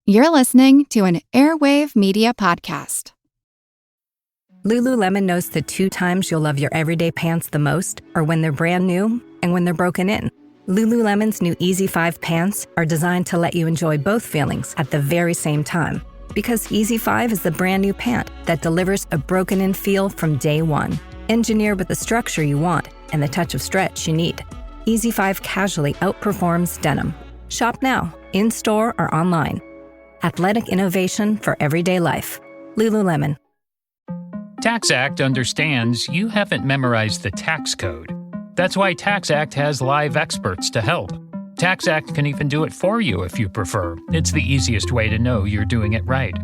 You're listening to an Airwave Media Podcast. Lululemon knows the 2 times you'll love your everyday pants the most are when they're brand new and when they're broken in. Lululemon's new Easy 5 pants are designed to let you enjoy both feelings at the very same time. Because Easy 5 is the brand new pant that delivers a broken-in feel from day one. Engineered with the structure you want and the touch of stretch you need. Easy 5 casually outperforms denim. Shop now, in-store or online. Athletic innovation for everyday life. Lululemon. TaxAct understands you haven't memorized the tax code. That's why TaxAct has live experts to help. TaxAct can even do it for you if you prefer. It's the easiest way to know you're doing it right.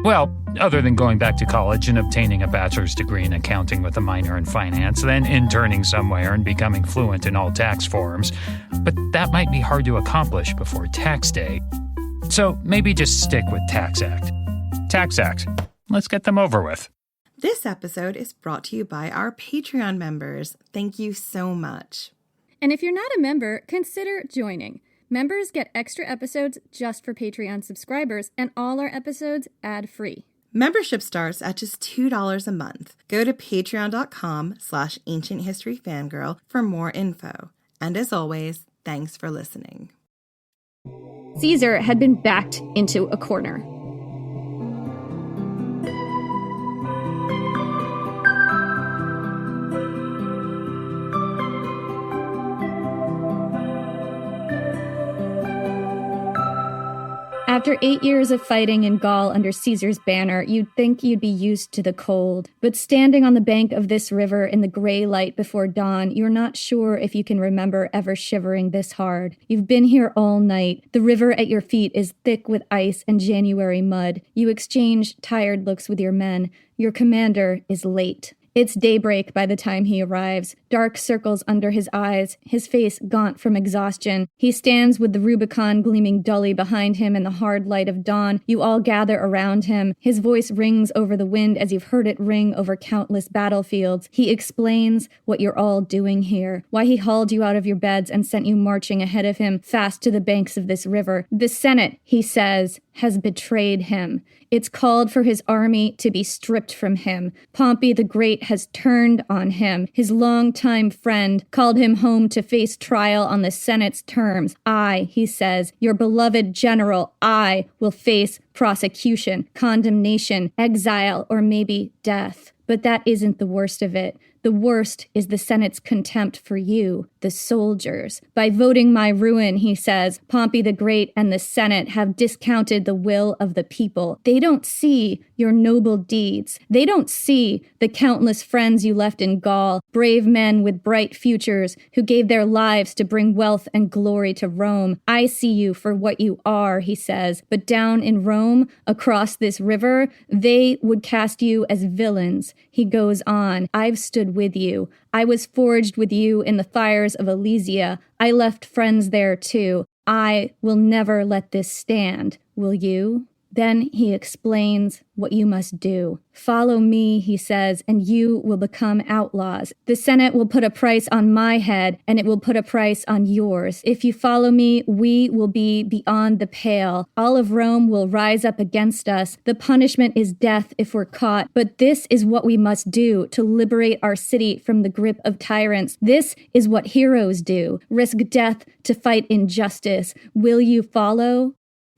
Well, other than going back to college and obtaining a bachelor's degree in accounting with a minor in finance, then interning somewhere and becoming fluent in all tax forms. But that might be hard to accomplish before tax day. So maybe just stick with TaxAct. TaxAct. Let's get them over with. This episode is brought to you by our Patreon members. Thank you so much. And if you're not a member, consider joining. Members get extra episodes just for Patreon subscribers, and all our episodes ad-free. Membership starts at just $2 a month. Go to patreon.com/ancienthistoryfangirl for more info. And as always, thanks for listening. Caesar had been backed into a corner. After 8 years of fighting in Gaul under Caesar's banner, you'd think you'd be used to the cold. But standing on the bank of this river in the gray light before dawn, you're not sure if you can remember ever shivering this hard. You've been here all night. The river at your feet is thick with ice and January mud. You exchange tired looks with your men. Your commander is late. It's daybreak by the time he arrives, dark circles under his eyes, his face gaunt from exhaustion. He stands with the Rubicon gleaming dully behind him in the hard light of dawn. You all gather around him. His voice rings over the wind as you've heard it ring over countless battlefields. He explains what you're all doing here, why he hauled you out of your beds and sent you marching ahead of him fast to the banks of this river. The Senate, he says, has betrayed him. It's called for his army to be stripped from him. Pompey the Great has turned on him. His longtime friend called him home to face trial on the Senate's terms. I, he says, your beloved general, I will face prosecution, condemnation, exile, or maybe death. But that isn't the worst of it. The worst is the Senate's contempt for you, the soldiers. By voting my ruin, he says, Pompey the Great and the Senate have discounted the will of the people. They don't see your noble deeds. They don't see the countless friends you left in Gaul, brave men with bright futures who gave their lives to bring wealth and glory to Rome. I see you for what you are, he says, but down in Rome, across this river, they would cast you as villains. He goes on, I've stood with you. I was forged with you in the fires of Elysia. I left friends there too. I will never let this stand. Will you? Then he explains what you must do. Follow me, he says, and you will become outlaws. The Senate will put a price on my head, and it will put a price on yours. If you follow me, we will be beyond the pale. All of Rome will rise up against us. The punishment is death if we're caught. But this is what we must do to liberate our city from the grip of tyrants. This is what heroes do. Risk death to fight injustice. Will you follow?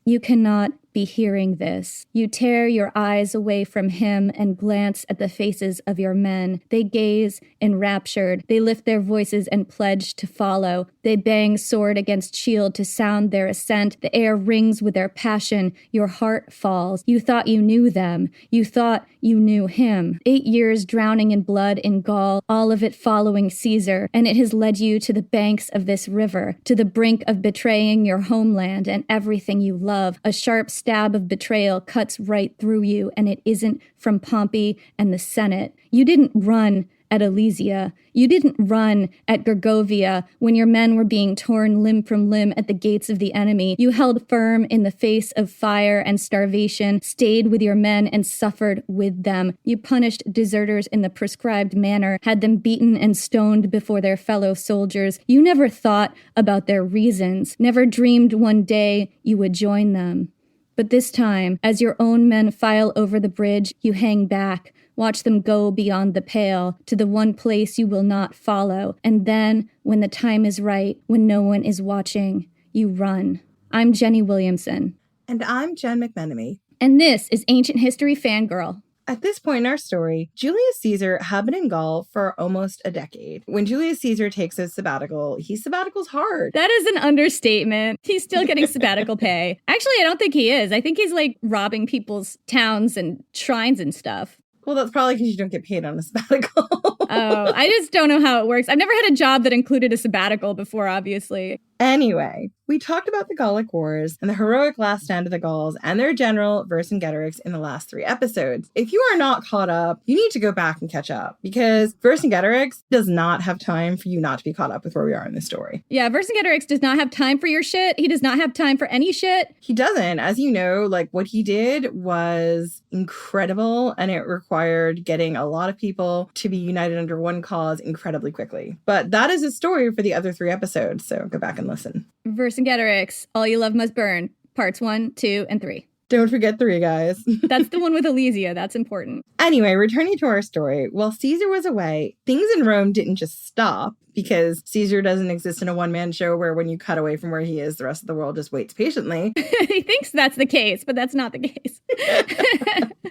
You cannot be hearing this. You tear your eyes away from him and glance at the faces of your men. They gaze enraptured. They lift their voices and pledge to follow. They bang sword against shield to sound their assent. The air rings with their passion. Your heart falls. You thought you knew them. You thought you knew him. 8 years drowning in blood in Gaul, all of it following Caesar, and it has led you to the banks of this river, to the brink of betraying your homeland and everything you love. A sharp stab of betrayal cuts right through you, and it isn't from Pompey and the Senate. You didn't run at Elysia. You didn't run at Gergovia when your men were being torn limb from limb at the gates of the enemy. You held firm in the face of fire and starvation, stayed with your men and suffered with them. You punished deserters in the prescribed manner, had them beaten and stoned before their fellow soldiers. You never thought about their reasons, never dreamed one day you would join them. But this time, as your own men file over the bridge, you hang back, watch them go beyond the pale to the one place you will not follow. And then, when the time is right, when no one is watching, you run. I'm Jenny Williamson. And I'm Jen McMenemy. And this is Ancient History Fangirl. At this point in our story, Julius Caesar had been in Gaul for almost a decade. When Julius Caesar takes his sabbatical, he sabbaticals hard. That is an understatement. He's still getting sabbatical pay. Actually, I don't think he is. I think he's like robbing people's towns and shrines and stuff. Well, that's probably because you don't get paid on a sabbatical. Oh, I just don't know how it works. I've never had a job that included a sabbatical before, obviously. Anyway, we talked about the Gallic Wars and the heroic last stand of the Gauls and their general Vercingetorix in the last 3 episodes. If you are not caught up, you need to go back and catch up because Vercingetorix does not have time for you not to be caught up with where we are in the story. Yeah, Vercingetorix does not have time for your shit. He does not have time for any shit. He doesn't. As you know, like what he did was incredible and it required getting a lot of people to be united under one cause incredibly quickly. But that is a story for the other 3 episodes, so go back and listen. Vercingetorix, All You Love Must Burn, parts 1, 2, and 3. Don't forget 3, guys. That's the one with Alesia. That's important. Anyway, returning to our story, while Caesar was away, things in Rome didn't just stop because Caesar doesn't exist in a one-man show where when you cut away from where he is, the rest of the world just waits patiently. He thinks that's the case, but that's not the case.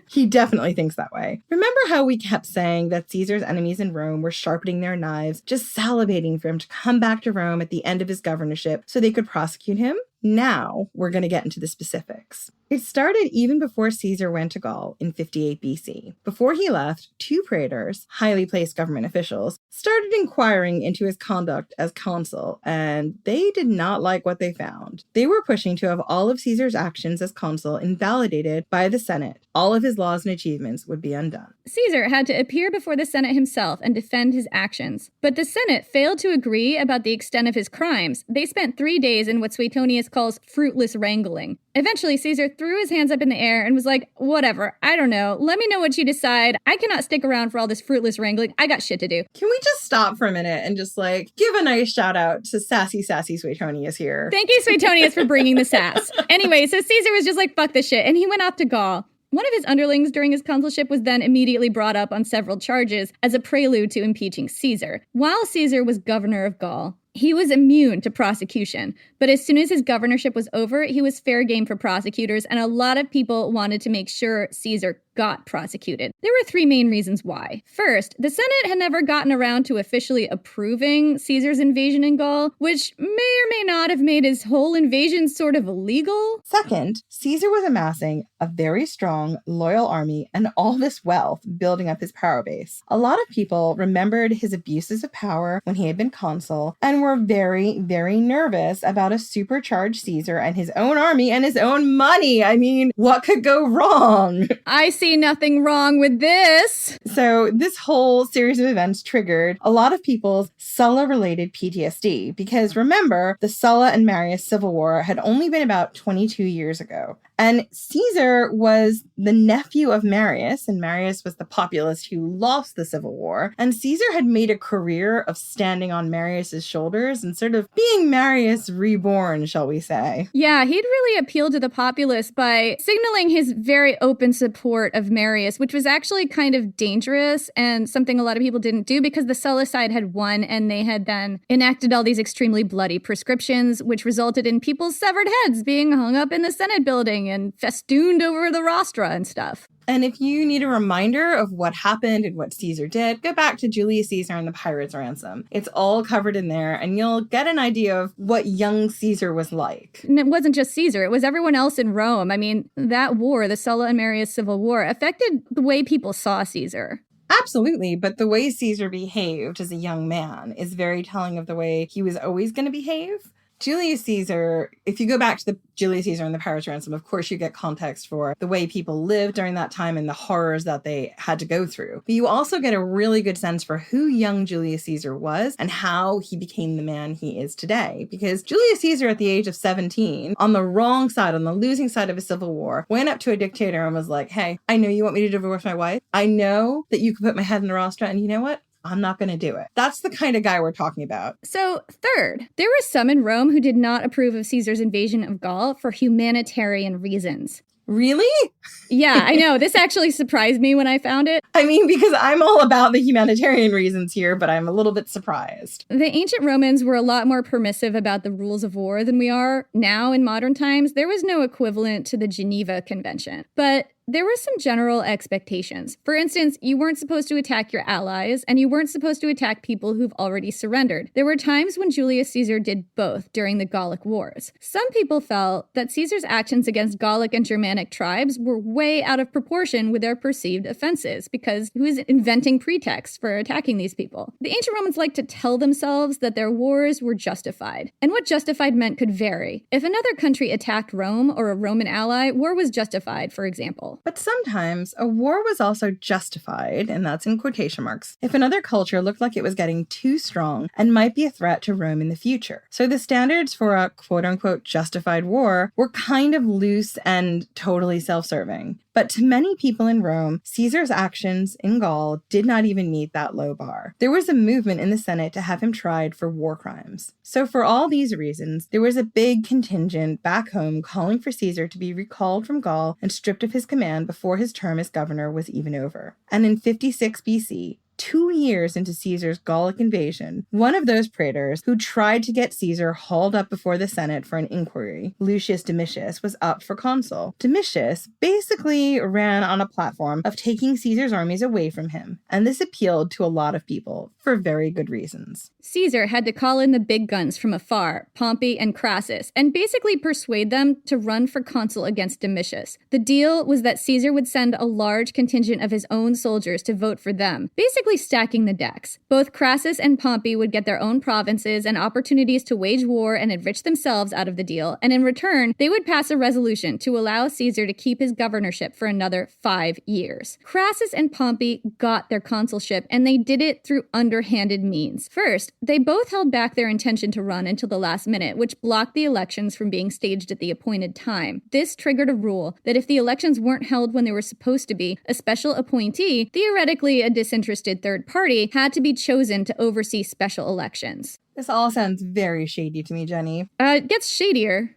He definitely thinks that way. Remember how we kept saying that Caesar's enemies in Rome were sharpening their knives, just salivating for him to come back to Rome at the end of his governorship so they could prosecute him? Now we're going to get into the specifics. It started even before Caesar went to Gaul in 58 BC. Before he left, 2 praetors, highly placed government officials, started inquiring into his conduct as consul, and they did not like what they found. They were pushing to have all of Caesar's actions as consul invalidated by the Senate. All of his laws and achievements would be undone. Caesar had to appear before the Senate himself and defend his actions. But the Senate failed to agree about the extent of his crimes. They spent 3 days in what Suetonius calls fruitless wrangling. Eventually, Caesar threw his hands up in the air and was like, whatever, I don't know. Let me know what you decide. I cannot stick around for all this fruitless wrangling. I got shit to do. Can we just stop for a minute and just give a nice shout out to sassy Suetonius here? Thank you, Suetonius, for bringing the sass. Anyway, so Caesar was just like, fuck this shit. And he went off to Gaul. One of his underlings during his consulship was then immediately brought up on several charges as a prelude to impeaching Caesar. While Caesar was governor of Gaul, he was immune to prosecution, but as soon as his governorship was over, he was fair game for prosecutors, and a lot of people wanted to make sure Caesar got prosecuted. There were 3 main reasons why. First, the Senate had never gotten around to officially approving Caesar's invasion in Gaul, which may or may not have made his whole invasion sort of illegal. Second, Caesar was amassing a very strong, loyal army and all this wealth building up his power base. A lot of people remembered his abuses of power when he had been consul and were very, very nervous about a supercharged Caesar and his own army and his own money. I mean, what could go wrong? I see nothing wrong with this. So this whole series of events triggered a lot of people's Sulla-related PTSD because remember, the Sulla and Marius civil war had only been about 22 years ago. And Caesar was the nephew of Marius, and Marius was the populist who lost the civil war. And Caesar had made a career of standing on Marius's shoulders and sort of being Marius reborn, shall we say. Yeah, he'd really appealed to the populace by signaling his very open support of Marius, which was actually kind of dangerous and something a lot of people didn't do because the Sulla side had won and they had then enacted all these extremely bloody prescriptions, which resulted in people's severed heads being hung up in the Senate building and festooned over the rostra and stuff. And if you need a reminder of what happened and what Caesar did, go back to Julius Caesar and the Pirates' Ransom. It's all covered in there, and you'll get an idea of what young Caesar was like. And it wasn't just Caesar, it was everyone else in Rome. I mean, that war, the Sulla and Marius Civil War, affected the way people saw Caesar. Absolutely, but the way Caesar behaved as a young man is very telling of the way he was always going to behave. Julius Caesar, if you go back to the Julius Caesar and the Pirates' Ransom, of course you get context for the way people lived during that time and the horrors that they had to go through. But you also get a really good sense for who young Julius Caesar was and how he became the man he is today. Because Julius Caesar at the age of 17, on the wrong side, on the losing side of a civil war, went up to a dictator and was like, hey, I know you want me to divorce my wife. I know that you could put my head in the rostra, and you know what? I'm not going to do it. That's the kind of guy we're talking about. So, third, there were some in Rome who did not approve of Caesar's invasion of Gaul for humanitarian reasons. Really? Yeah, I know. This actually surprised me when I found it. I mean, because I'm all about the humanitarian reasons here, but I'm a little bit surprised. The ancient Romans were a lot more permissive about the rules of war than we are now in modern times. There was no equivalent to the Geneva Convention. But there were some general expectations. For instance, you weren't supposed to attack your allies, and you weren't supposed to attack people who've already surrendered. There were times when Julius Caesar did both during the Gallic Wars. Some people felt that Caesar's actions against Gallic and Germanic tribes were way out of proportion with their perceived offenses, because he was inventing pretexts for attacking these people. The ancient Romans liked to tell themselves that their wars were justified, and what justified meant could vary. If another country attacked Rome or a Roman ally, war was justified, for example. But sometimes a war was also justified, and that's in quotation marks, if another culture looked like it was getting too strong and might be a threat to Rome in the future. So the standards for a quote-unquote justified war were kind of loose and totally self-serving. But to many people in Rome, Caesar's actions in Gaul did not even meet that low bar. There was a movement in the Senate to have him tried for war crimes. So for all these reasons, there was a big contingent back home calling for Caesar to be recalled from Gaul and stripped of his command before his term as governor was even over. And in 56 BC, 2 years into Caesar's Gallic invasion, one of those praetors who tried to get Caesar hauled up before the Senate for an inquiry, Lucius Domitius, was up for consul. Domitius basically ran on a platform of taking Caesar's armies away from him, and this appealed to a lot of people for very good reasons. Caesar had to call in the big guns from afar, Pompey and Crassus, and basically persuade them to run for consul against Domitius. The deal was that Caesar would send a large contingent of his own soldiers to vote for them, basically stacking the decks. Both Crassus and Pompey would get their own provinces and opportunities to wage war and enrich themselves out of the deal, and in return, they would pass a resolution to allow Caesar to keep his governorship for another 5 years. Crassus and Pompey got their consulship, and they did it through underhanded means. First, they both held back their intention to run until the last minute, which blocked the elections from being staged at the appointed time. This triggered a rule that if the elections weren't held when they were supposed to be, a special appointee, theoretically a disinterested third party, had to be chosen to oversee special elections. This all sounds very shady to me, Jenny. It gets shadier.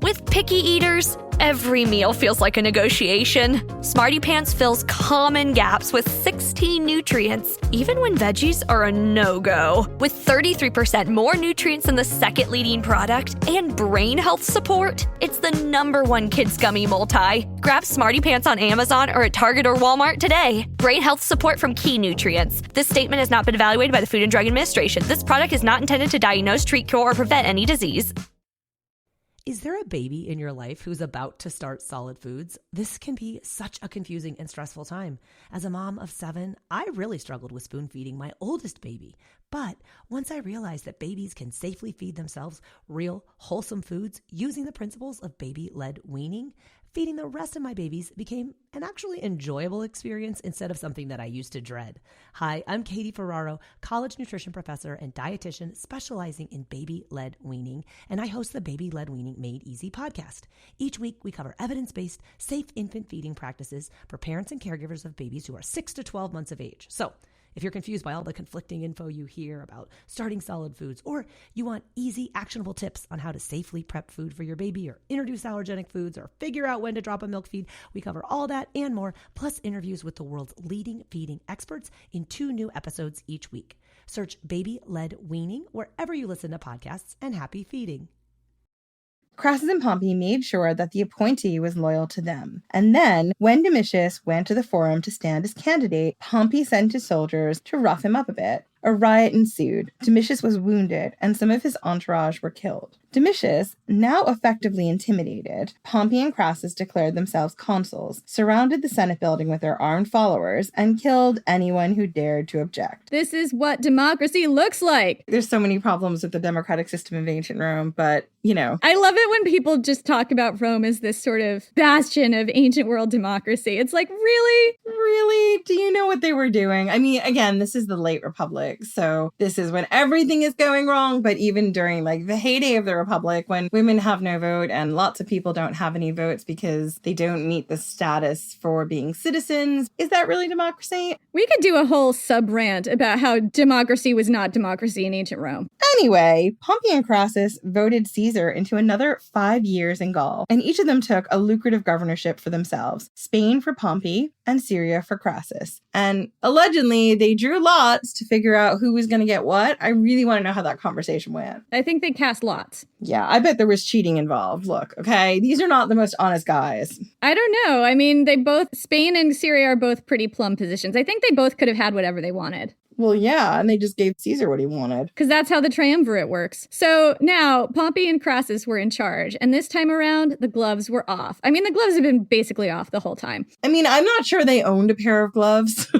With picky eaters, every meal feels like a negotiation. Smarty Pants fills common gaps with 16 nutrients, even when veggies are a no-go. With 33% more nutrients than the second leading product and brain health support, it's the #1 kids gummy multi. Grab Smarty Pants on Amazon or at Target or Walmart today. Brain health support from key nutrients. This statement has not been evaluated by the Food and Drug Administration. This product is not intended to diagnose, treat, cure, or prevent any disease. Is there a baby in your life who's about to start solid foods? This can be such a confusing and stressful time. As a mom of 7, I really struggled with spoon feeding my oldest baby. But once I realized that babies can safely feed themselves real, wholesome foods using the principles of baby-led weaning, feeding the rest of my babies became an actually enjoyable experience instead of something that I used to dread. Hi, I'm Katie Ferraro, college nutrition professor and dietitian specializing in baby-led weaning, and I host the Baby-Led Weaning Made Easy podcast. Each week, we cover evidence-based, safe infant feeding practices for parents and caregivers of babies who are 6 to 12 months of age. So, if you're confused by all the conflicting info you hear about starting solid foods, or you want easy, actionable tips on how to safely prep food for your baby, or introduce allergenic foods, or figure out when to drop a milk feed, we cover all that and more, plus interviews with the world's leading feeding experts in 2 new episodes each week. Search Baby-Led Weaning wherever you listen to podcasts, and happy feeding. Crassus and Pompey made sure that the appointee was loyal to them. And then, when Domitius went to the forum to stand as candidate, Pompey sent his soldiers to rough him up a bit. A riot ensued. Domitius was wounded, and some of his entourage were killed. Domitius, now effectively intimidated, Pompey and Crassus declared themselves consuls, surrounded the Senate building with their armed followers, and killed anyone who dared to object. This is what democracy looks like. There's so many problems with the democratic system of ancient Rome, but I love it when people just talk about Rome as this sort of bastion of ancient world democracy. It's like, really? Really? Do you know what they were doing? I mean, again, this is the late Republic. So this is when everything is going wrong. But even during like the heyday of the Republic, when women have no vote and lots of people don't have any votes because they don't meet the status for being citizens, is that really democracy? We could do a whole sub-rant about how democracy was not democracy in ancient Rome. Anyway, Pompey and Crassus voted Caesar into another 5 years in Gaul, and each of them took a lucrative governorship for themselves. Spain for Pompey and Syria for Crassus. And allegedly, they drew lots to figure out who was going to get what. I really want to know how that conversation went. I think they cast lots. Yeah, I bet there was cheating involved. Look, okay, these are not the most honest guys. I don't know. I mean, Spain and Syria are both pretty plum positions. I think they both could have had whatever they wanted. Well, yeah, and they just gave Caesar what he wanted. Because that's how the triumvirate works. So now Pompey and Crassus were in charge, and this time around, the gloves were off. I mean, the gloves have been basically off the whole time. I mean, I'm not sure they owned a pair of gloves.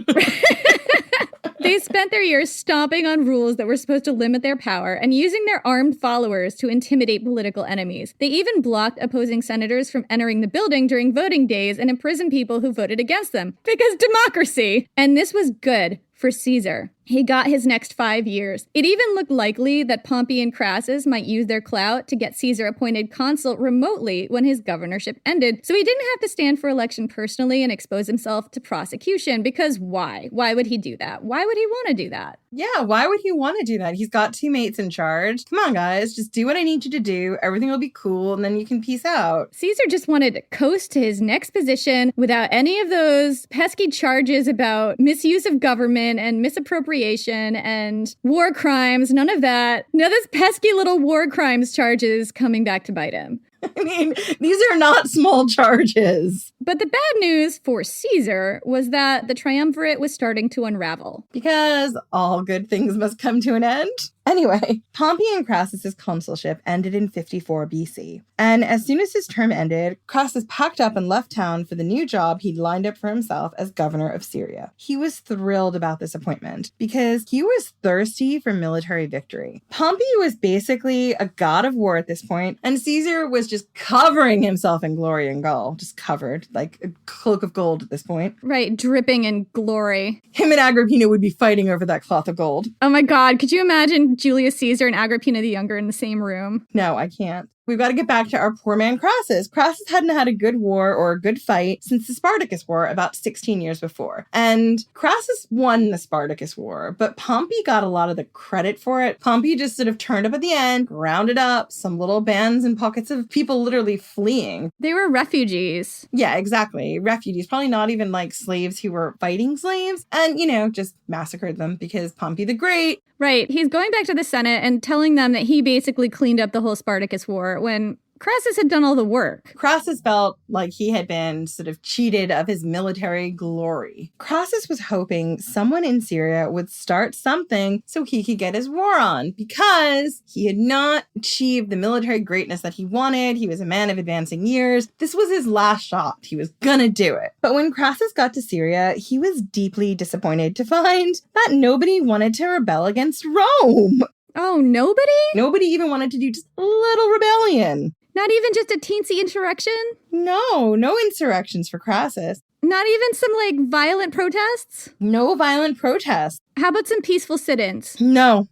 They spent their years stomping on rules that were supposed to limit their power and using their armed followers to intimidate political enemies. They even blocked opposing senators from entering the building during voting days and imprisoned people who voted against them. Because democracy! And this was good for Caesar. He got his next 5 years. It even looked likely that Pompey and Crassus might use their clout to get Caesar appointed consul remotely when his governorship ended, so he didn't have to stand for election personally and expose himself to prosecution, because why? Why would he do that? Why would he want to do that? Yeah, why would he want to do that? He's got two mates in charge. Come on, guys, just do what I need you to do. Everything will be cool, and then you can peace out. Caesar just wanted to coast to his next position without any of those pesky charges about misuse of government and misappropriation and war crimes. None of that. None of those pesky little war crimes charges coming back to bite him. I mean, these are not small charges. But the bad news for Caesar was that the triumvirate was starting to unravel. Because all good things must come to an end. Anyway, Pompey and Crassus's consulship ended in 54 BC. And as soon as his term ended, Crassus packed up and left town for the new job he'd lined up for himself as governor of Syria. He was thrilled about this appointment because he was thirsty for military victory. Pompey was basically a god of war at this point, and Caesar was just covering himself in glory and Gaul. Just covered, like a cloak of gold at this point. Right, dripping in glory. Him and Agrippina would be fighting over that cloth of gold. Oh my God, could you imagine Julius Caesar and Agrippina the Younger in the same room? No, I can't. We've got to get back to our poor man Crassus. Crassus hadn't had a good war or a good fight since the Spartacus War about 16 years before. And Crassus won the Spartacus War, but Pompey got a lot of the credit for it. Pompey just sort of turned up at the end, rounded up some little bands and pockets of people literally fleeing. They were refugees. Yeah, exactly. Refugees. Probably not even like slaves who were fighting slaves. And, just massacred them because Pompey the Great. Right. He's going back to the Senate and telling them that he basically cleaned up the whole Spartacus War when Crassus had done all the work. Crassus felt like he had been sort of cheated of his military glory. Crassus was hoping someone in Syria would start something so he could get his war on, because he had not achieved the military greatness that he wanted. He was a man of advancing years. This was his last shot. He was gonna do it. But when Crassus got to Syria, he was deeply disappointed to find that nobody wanted to rebel against Rome. Oh, nobody? Nobody even wanted to do just a little rebellion. Not even just a teensy insurrection? No insurrections for Crassus. Not even some, violent protests? No violent protests. How about some peaceful sit-ins? No.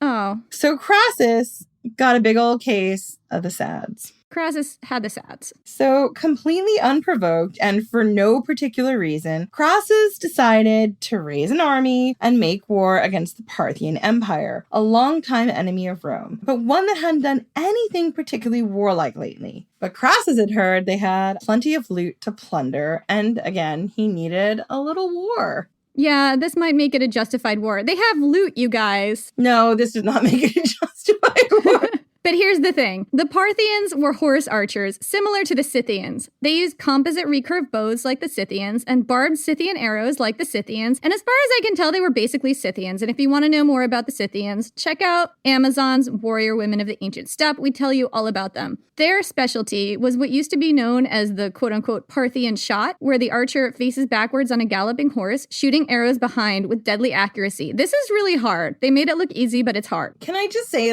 Oh. So Crassus got a big old case of the SADS. Crassus had the SADS. So, completely unprovoked and for no particular reason, Crassus decided to raise an army and make war against the Parthian Empire, a longtime enemy of Rome, but one that hadn't done anything particularly warlike lately. But Crassus had heard they had plenty of loot to plunder, and again, he needed a little war. Yeah, this might make it a justified war. They have loot, you guys. No, this does not make it a justified war. But here's the thing. The Parthians were horse archers, scythians to the Scythians. They used composite recurve bows like the Scythians and barbed Scythian arrows like the Scythians. And as far as I can tell, they were basically Scythians. And if you want to know more about the Scythians, check out Amazon's Warrior Women of the Ancient Steppe. We tell you all about them. Their specialty was what used to be known as the quote-unquote Parthian shot, where the archer faces backwards on a galloping horse, shooting arrows behind with deadly accuracy. This is really hard. They made it look easy, but it's hard. Can I just say,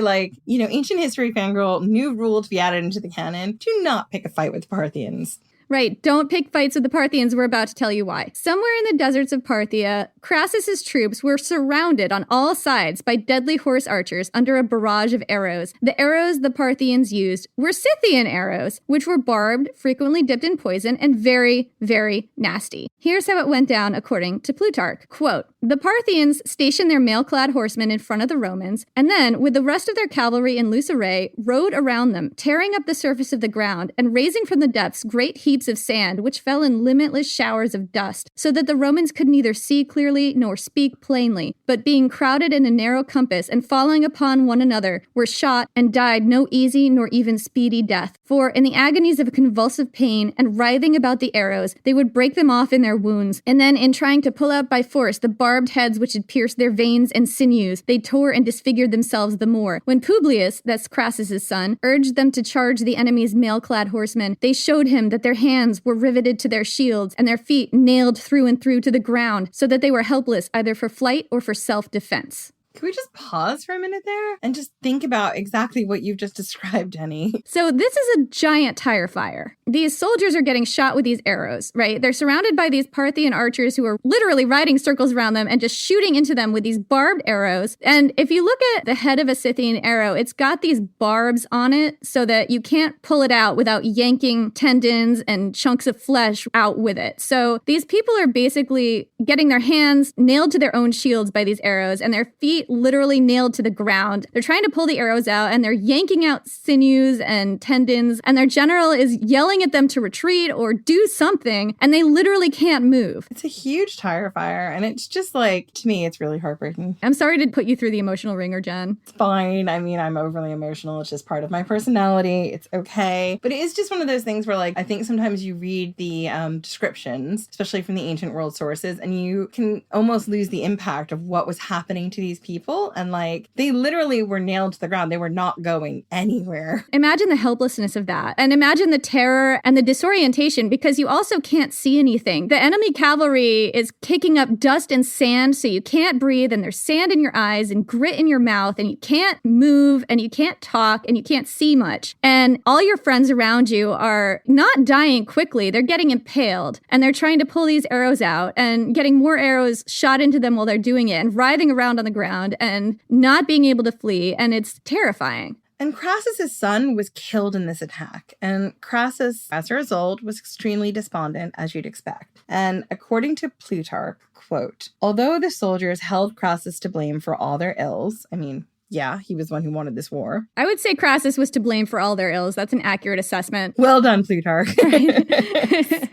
ancient history history fangirl, new rule to be added into the canon: do not pick a fight with the Parthians. Right, don't pick fights with the Parthians. We're about to tell you why. Somewhere in the deserts of Parthia, Crassus's troops were surrounded on all sides by deadly horse archers under a barrage of arrows. The arrows the Parthians used were Scythian arrows, which were barbed, frequently dipped in poison, and very, very nasty. Here's how it went down according to Plutarch. Quote, the Parthians stationed their mail-clad horsemen in front of the Romans, and then, with the rest of their cavalry in loose array, rode around them, tearing up the surface of the ground and raising from the depths great heaps of sand, which fell in limitless showers of dust, so that the Romans could neither see clearly nor speak plainly, but being crowded in a narrow compass and falling upon one another, were shot and died no easy nor even speedy death. For in the agonies of convulsive pain and writhing about the arrows, they would break them off in their wounds, and then in trying to pull out by force the barbed heads which had pierced their veins and sinews, they tore and disfigured themselves the more. When Publius, that's Crassus's son, urged them to charge the enemy's mail-clad horsemen, they showed him that their hands were riveted to their shields and their feet nailed through and through to the ground, so that they were helpless either for flight or for self-defense. Can we just pause for a minute there and just think about exactly what you've just described, Jenny? So this is a giant tire fire. These soldiers are getting shot with these arrows, right? They're surrounded by these Parthian archers who are literally riding circles around them and just shooting into them with these barbed arrows. And if you look at the head of a Scythian arrow, it's got these barbs on it so that you can't pull it out without yanking tendons and chunks of flesh out with it. So these people are basically getting their hands nailed to their own shields by these arrows and their feet literally nailed to the ground. They're trying to pull the arrows out and they're yanking out sinews and tendons, and their general is yelling at them to retreat or do something, and they literally can't move. It's a huge tire fire, and it's just like, to me, it's really heartbreaking. I'm sorry to put you through the emotional ringer, Jen. It's fine. I mean, I'm overly emotional. It's just part of my personality. It's okay. But it is just one of those things where, like, I think sometimes you read the descriptions, especially from the ancient world sources, and you can almost lose the impact of what was happening to these people. And like, they literally were nailed to the ground. They were not going anywhere. Imagine the helplessness of that. And imagine the terror and the disorientation, because you also can't see anything. The enemy cavalry is kicking up dust and sand so you can't breathe, and there's sand in your eyes and grit in your mouth, and you can't move and you can't talk and you can't see much. And all your friends around you are not dying quickly. They're getting impaled, and they're trying to pull these arrows out and getting more arrows shot into them while they're doing it and writhing around on the ground and not being able to flee. And it's terrifying. And Crassus's son was killed in this attack. And Crassus, as a result, was extremely despondent, as you'd expect. And according to Plutarch, quote, although the soldiers held Crassus to blame for all their ills, I mean, yeah, he was the one who wanted this war. I would say Crassus was to blame for all their ills. That's an accurate assessment. Well done, Plutarch.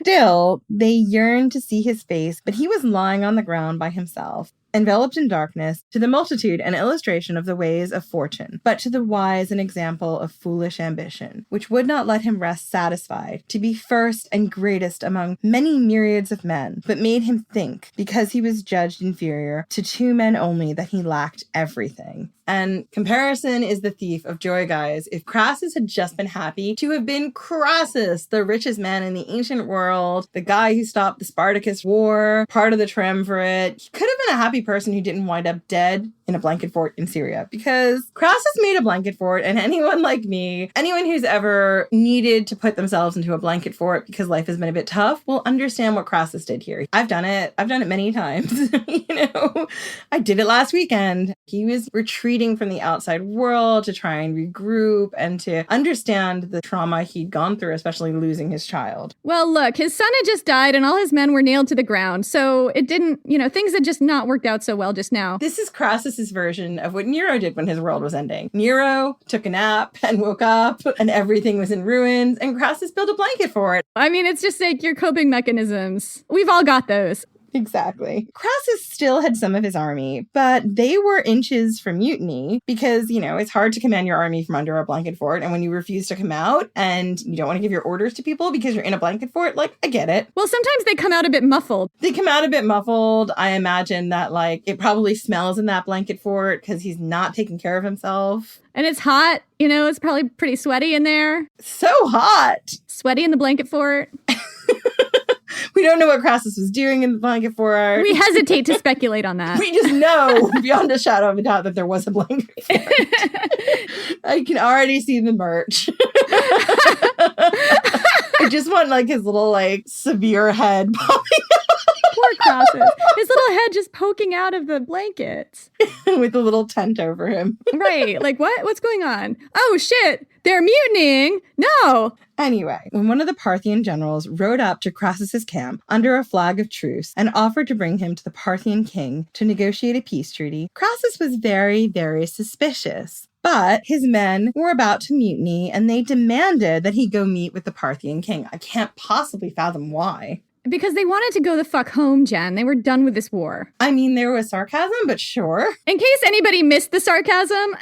Still, they yearned to see his face, but he was lying on the ground by himself, enveloped in darkness, to the multitude an illustration of the ways of fortune, but to the wise an example of foolish ambition, which would not let him rest satisfied, to be first and greatest among many myriads of men, but made him think, because he was judged inferior to 2 men only, that he lacked everything. And comparison is the thief of joy, guys. If Crassus had just been happy to have been Crassus, the richest man in the ancient world, the guy who stopped the Spartacus War, part of the triumvirate, he could have been a happy person who didn't wind up dead in a blanket fort in Syria. Because Crassus made a blanket fort, and anyone like me, anyone who's ever needed to put themselves into a blanket fort because life has been a bit tough, will understand what Crassus did here. I've done it. I've done it many times. I did it last weekend. He was retreating from the outside world to try and regroup and to understand the trauma he'd gone through, especially losing his child. Well, look, his son had just died and all his men were nailed to the ground. So it didn't, things had just not worked out so well just now. This is Crassus's version of what Nero did when his world was ending. Nero took a nap and woke up and everything was in ruins, and Crassus built a blanket for it. I mean, it's just like your coping mechanisms. We've all got those. Exactly. Crassus still had some of his army, but they were inches from mutiny because, it's hard to command your army from under a blanket fort. And when you refuse to come out and you don't want to give your orders to people because you're in a blanket fort, I get it. Well, sometimes they come out a bit muffled. I imagine that, it probably smells in that blanket fort because he's not taking care of himself. And it's hot. It's probably pretty sweaty in there. So hot. Sweaty in the blanket fort. We don't know what Crassus was doing in the blanket fort. We hesitate to speculate on that. We just know beyond a shadow of a doubt that there was a blanket fort. I can already see the merch. I just want like his little like severe head popping Poor Crassus. His little head just poking out of the blankets. with a little tent over him. Right. Like, what? What's going on? Oh, shit. They're mutinying. No. Anyway, when one of the Parthian generals rode up to Crassus's camp under a flag of truce and offered to bring him to the Parthian king to negotiate a peace treaty, Crassus was very, very suspicious. But his men were about to mutiny and they demanded that he go meet with the Parthian king. I can't possibly fathom why. Because they wanted to go the fuck home, Jen. They were done with this war. I mean, there was sarcasm, but sure. In case anybody missed the sarcasm,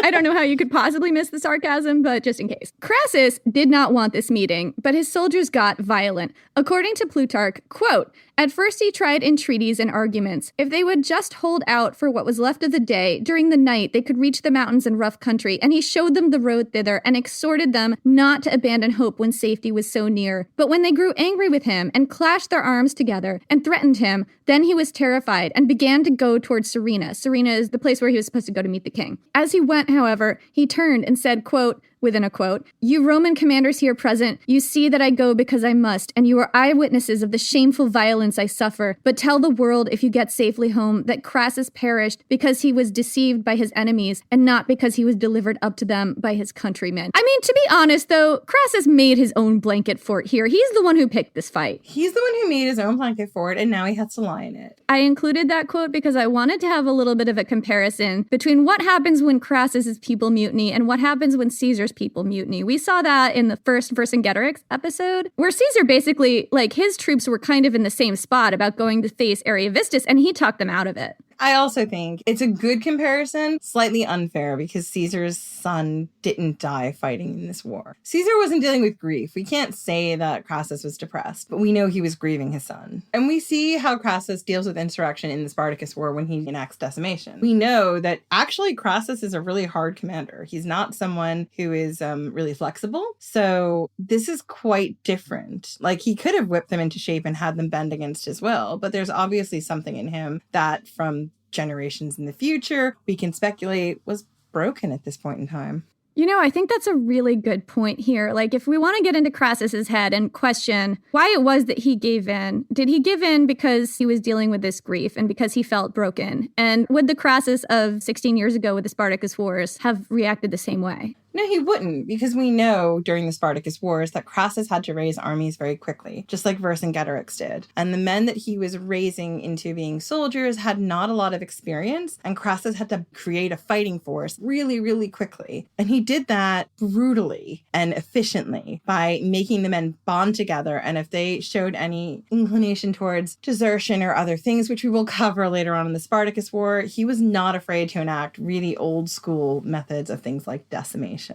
I don't know how you could possibly miss the sarcasm, but just in case. Crassus did not want this meeting, but his soldiers got violent. According to Plutarch, quote, "At first he tried entreaties and arguments. If they would just hold out for what was left of the day, during the night they could reach the mountains and rough country, and he showed them the road thither and exhorted them not to abandon hope when safety was so near. But when they grew angry with him and clashed their arms together and threatened him, then he was terrified and began to go towards Serena." Serena is the place where he was supposed to go to meet the king. As he went, however, he turned and said, quote, within a quote, "You Roman commanders here present, you see that I go because I must, and you are eyewitnesses of the shameful violence I suffer. But tell the world, if you get safely home, that Crassus perished because he was deceived by his enemies, and not because he was delivered up to them by his countrymen." I mean, to be honest, though, Crassus made his own blanket fort here. He's the one who picked this fight. He's the one who made his own blanket fort, and now he has to lie in it. I included that quote because I wanted to have a little bit of a comparison between what happens when Crassus's people mutiny and what happens when Caesar's people mutiny. We saw that in the first Vercingetorix episode, where Caesar basically, like, his troops were kind of in the same spot about going to face Ariovistus, and he talked them out of it. I also think it's a good comparison, slightly unfair because Caesar's son didn't die fighting in this war. Caesar wasn't dealing with grief. We can't say that Crassus was depressed, but we know he was grieving his son. And we see how Crassus deals with insurrection in the Spartacus War when he enacts decimation. We know that actually Crassus is a really hard commander. He's not someone who is really flexible. So this is quite different. Like, he could have whipped them into shape and had them bend against his will, but there's obviously something in him that from generations in the future, we can speculate was broken at this point in time. You know, I think that's a really good point here. Like, if we want to get into Crassus's head and question why it was that he gave in, did he give in because he was dealing with this grief and because he felt broken? And would the Crassus of 16 years ago with the Spartacus Wars have reacted the same way? No, he wouldn't, because we know during the Spartacus Wars that Crassus had to raise armies very quickly, just like Vercingetorix did. And the men that he was raising into being soldiers had not a lot of experience, and Crassus had to create a fighting force really, really quickly. And he did that brutally and efficiently by making the men bond together. And if they showed any inclination towards desertion or other things, which we will cover later on in the Spartacus War, he was not afraid to enact really old school methods of things like decimation.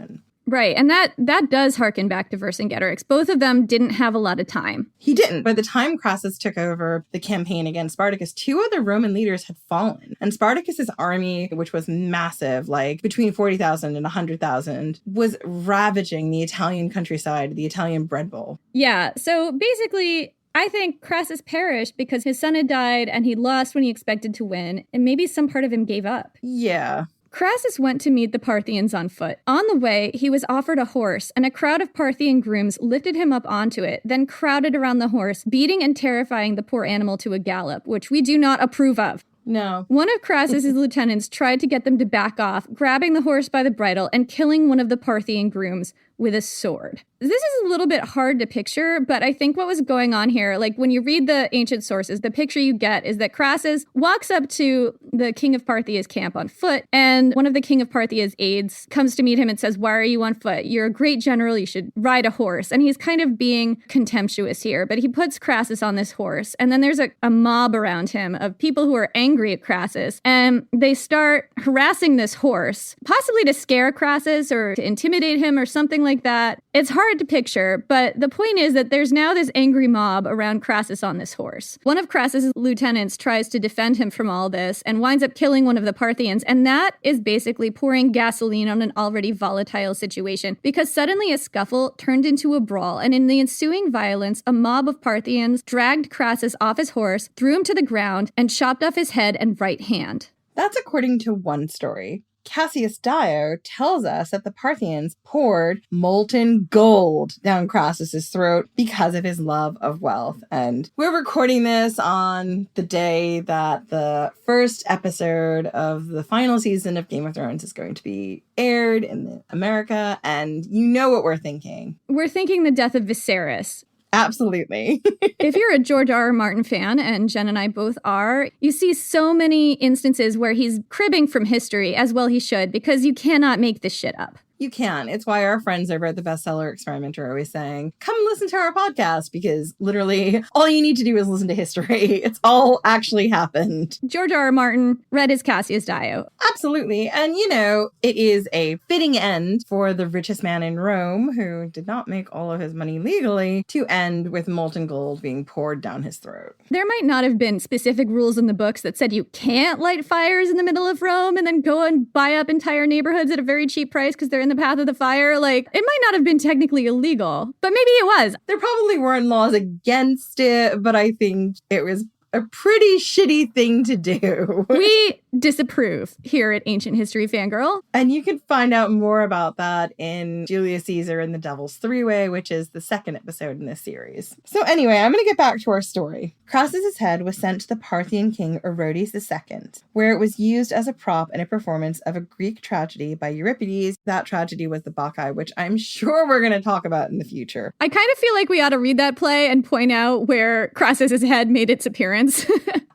Right, and that does harken back to Vercingetorix. Both of them didn't have a lot of time. He didn't. By the time Crassus took over the campaign against Spartacus, 2 other Roman leaders had fallen. And Spartacus's army, which was massive, like between 40,000 and 100,000, was ravaging the Italian countryside, the Italian bread bowl. Yeah, so basically, I think Crassus perished because his son had died and he lost when he expected to win, and maybe some part of him gave up. Yeah. Crassus went to meet the Parthians on foot. On the way, he was offered a horse, and a crowd of Parthian grooms lifted him up onto it, then crowded around the horse, beating and terrifying the poor animal to a gallop, which we do not approve of. No. One of Crassus's lieutenants tried to get them to back off, grabbing the horse by the bridle and killing one of the Parthian grooms with a sword. This is a little bit hard to picture, but I think what was going on here, like when you read the ancient sources, the picture you get is that Crassus walks up to the king of Parthia's camp on foot, and one of the king of Parthia's aides comes to meet him and says, "Why are you on foot? You're a great general, you should ride a horse." And he's kind of being contemptuous here, but he puts Crassus on this horse, and then there's a mob around him of people who are angry at Crassus, and they start harassing this horse, possibly to scare Crassus or to intimidate him or something like like that. It's hard to picture, but the point is that there's now this angry mob around Crassus on this horse. One of Crassus's lieutenants tries to defend him from all this and winds up killing one of the Parthians, and that is basically pouring gasoline on an already volatile situation, because suddenly a scuffle turned into a brawl, and in the ensuing violence, a mob of Parthians dragged Crassus off his horse, threw him to the ground, and chopped off his head and right hand. That's according to one story. Cassius Dio tells us that the Parthians poured molten gold down Crassus's throat because of his love of wealth. And we're recording this on the day that the first episode of the final season of Game of Thrones is going to be aired in America. And you know what we're thinking. We're thinking the death of Viserys. Absolutely. If you're a George R.R. Martin fan, and Jen and I both are, you see so many instances where he's cribbing from history, as well he should, because you cannot make this shit up. You can. It's why our friends over at the Bestseller Experiment are always saying, come listen to our podcast, because literally all you need to do is listen to history. It's all actually happened. George R.R. Martin read his Cassius Dio. Absolutely. And, you know, it is a fitting end for the richest man in Rome, who did not make all of his money legally, to end with molten gold being poured down his throat. There might not have been specific rules in the books that said you can't light fires in the middle of Rome and then go and buy up entire neighborhoods at a very cheap price because they're in the path of the fire. Like, it might not have been technically illegal, but maybe it was. There probably weren't laws against it, but I think it was a pretty shitty thing to do. We disapprove here at Ancient History Fangirl. And you can find out more about that in Julius Caesar and the Devil's Three-Way, which is the second episode in this series. So anyway, I'm going to get back to our story. Crassus's head was sent to the Parthian king Orodes II, where it was used as a prop in a performance of a Greek tragedy by Euripides. That tragedy was the Bacchae, which I'm sure we're going to talk about in the future. I kind of feel like we ought to read that play and point out where Crassus's head made its appearance.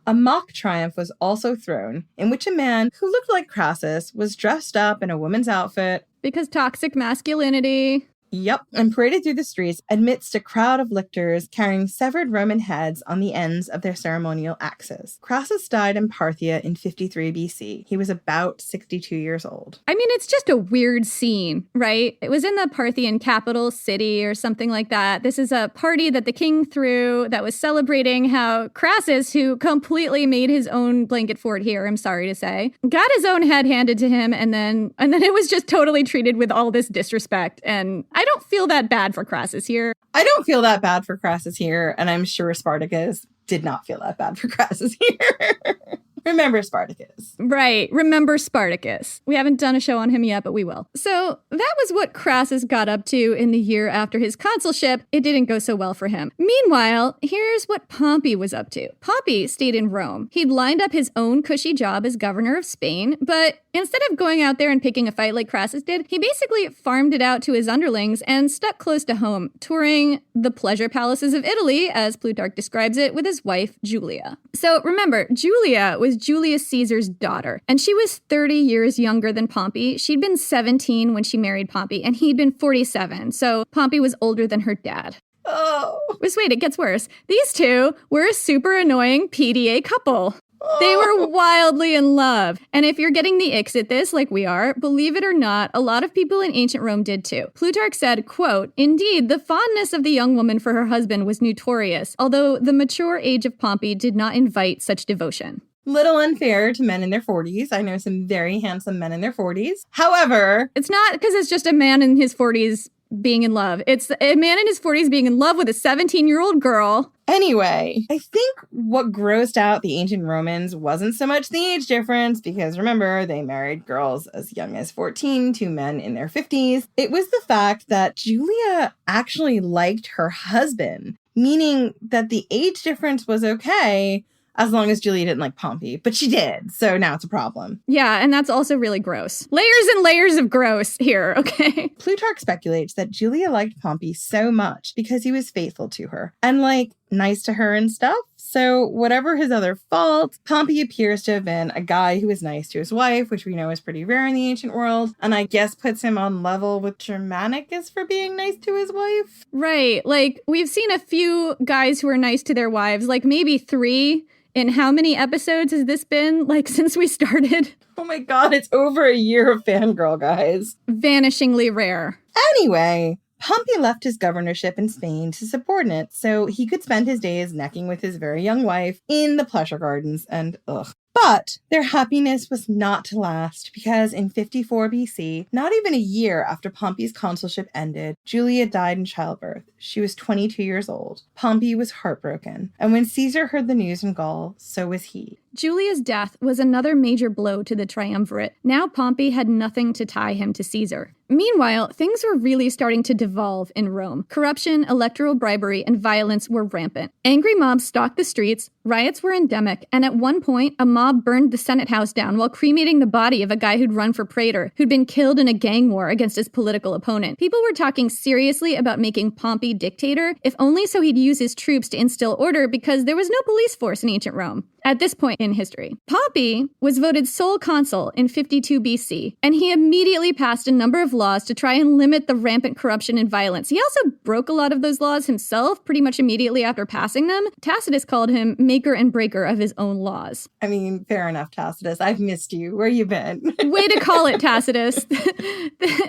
A mock triumph was also thrown, in which a man who looked like Crassus was dressed up in a woman's outfit. Because toxic masculinity. Yep, and paraded through the streets amidst a crowd of lictors carrying severed Roman heads on the ends of their ceremonial axes. Crassus died in Parthia in 53 BC. He was about 62 years old. I mean, it's just a weird scene, right? It was in the Parthian capital city or something like that. This is a party that the king threw that was celebrating how Crassus, who completely made his own blanket fort here, I'm sorry to say, got his own head handed to him, and then it was just totally treated with all this disrespect. And I don't feel that bad for Crassus here. I don't feel that bad for Crassus here, and I'm sure Spartacus did not feel that bad for Crassus here. Remember Spartacus. Right. Remember Spartacus. We haven't done a show on him yet, but we will. So that was what Crassus got up to in the year after his consulship. It didn't go so well for him. Meanwhile, here's what Pompey was up to. Pompey stayed in Rome. He'd lined up his own cushy job as governor of Spain, but instead of going out there and picking a fight like Crassus did, he basically farmed it out to his underlings and stuck close to home, touring the pleasure palaces of Italy, as Plutarch describes it, with his wife, Julia. So remember, Julia was Julius Caesar's daughter, and she was 30 years younger than Pompey. She'd been 17 when she married Pompey, and he'd been 47, so Pompey was older than her dad. Oh. Just wait, it gets worse. These two were a super annoying PDA couple. They were wildly in love. And if you're getting the icks at this, like we are, believe it or not, a lot of people in ancient Rome did too. Plutarch said, quote, "Indeed, the fondness of the young woman for her husband was notorious, although the mature age of Pompey did not invite such devotion." Little unfair to men in their 40s. I know some very handsome men in their 40s. However, it's not because it's just a man in his 40s being in love. It's a man in his 40s being in love with a 17-year-old girl. Anyway, I think what grossed out the ancient Romans wasn't so much the age difference, because remember, they married girls as young as 14 to men in their 50s. It was the fact that Julia actually liked her husband, meaning that the age difference was okay, as long as Julia didn't like Pompey, but she did, so now it's a problem. Yeah, and that's also really gross. Layers and layers of gross here, okay? Plutarch speculates that Julia liked Pompey so much because he was faithful to her and, nice to her and stuff. So whatever his other faults, Pompey appears to have been a guy who was nice to his wife, which we know is pretty rare in the ancient world, and I guess puts him on level with Germanicus for being nice to his wife. Right, we've seen a few guys who are nice to their wives, maybe 3. In how many episodes has this been, since we started? Oh my god, it's over a year of fangirl, guys. Vanishingly rare. Anyway, Pompey left his governorship in Spain to subordinates so he could spend his days necking with his very young wife in the pleasure gardens and ugh. But their happiness was not to last because in 54 BC, not even a year after Pompey's consulship ended, Julia died in childbirth. She was 22 years old. Pompey was heartbroken. And when Caesar heard the news in Gaul, so was he. Julia's death was another major blow to the triumvirate. Now Pompey had nothing to tie him to Caesar. Meanwhile, things were really starting to devolve in Rome. Corruption, electoral bribery, and violence were rampant. Angry mobs stalked the streets, riots were endemic, and at one point, a mob burned the Senate House down while cremating the body of a guy who'd run for praetor, who'd been killed in a gang war against his political opponent. People were talking seriously about making Pompey dictator, if only so he'd use his troops to instill order because there was no police force in ancient Rome at this point in history. Pompey was voted sole consul in 52 BC, and he immediately passed a number of laws to try and limit the rampant corruption and violence. He also broke a lot of those laws himself pretty much immediately after passing them. Tacitus called him maker and breaker of his own laws. I mean, fair enough, Tacitus. I've missed you. Where you been? Way to call it, Tacitus.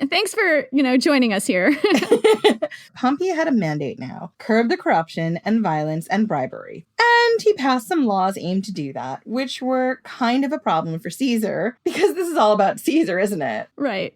Thanks for, joining us here. Pompey had a mandate now. Curb the corruption and violence and bribery. And he passed some laws aimed to do that, which were kind of a problem for Caesar, because this is all about Caesar, isn't it? Right.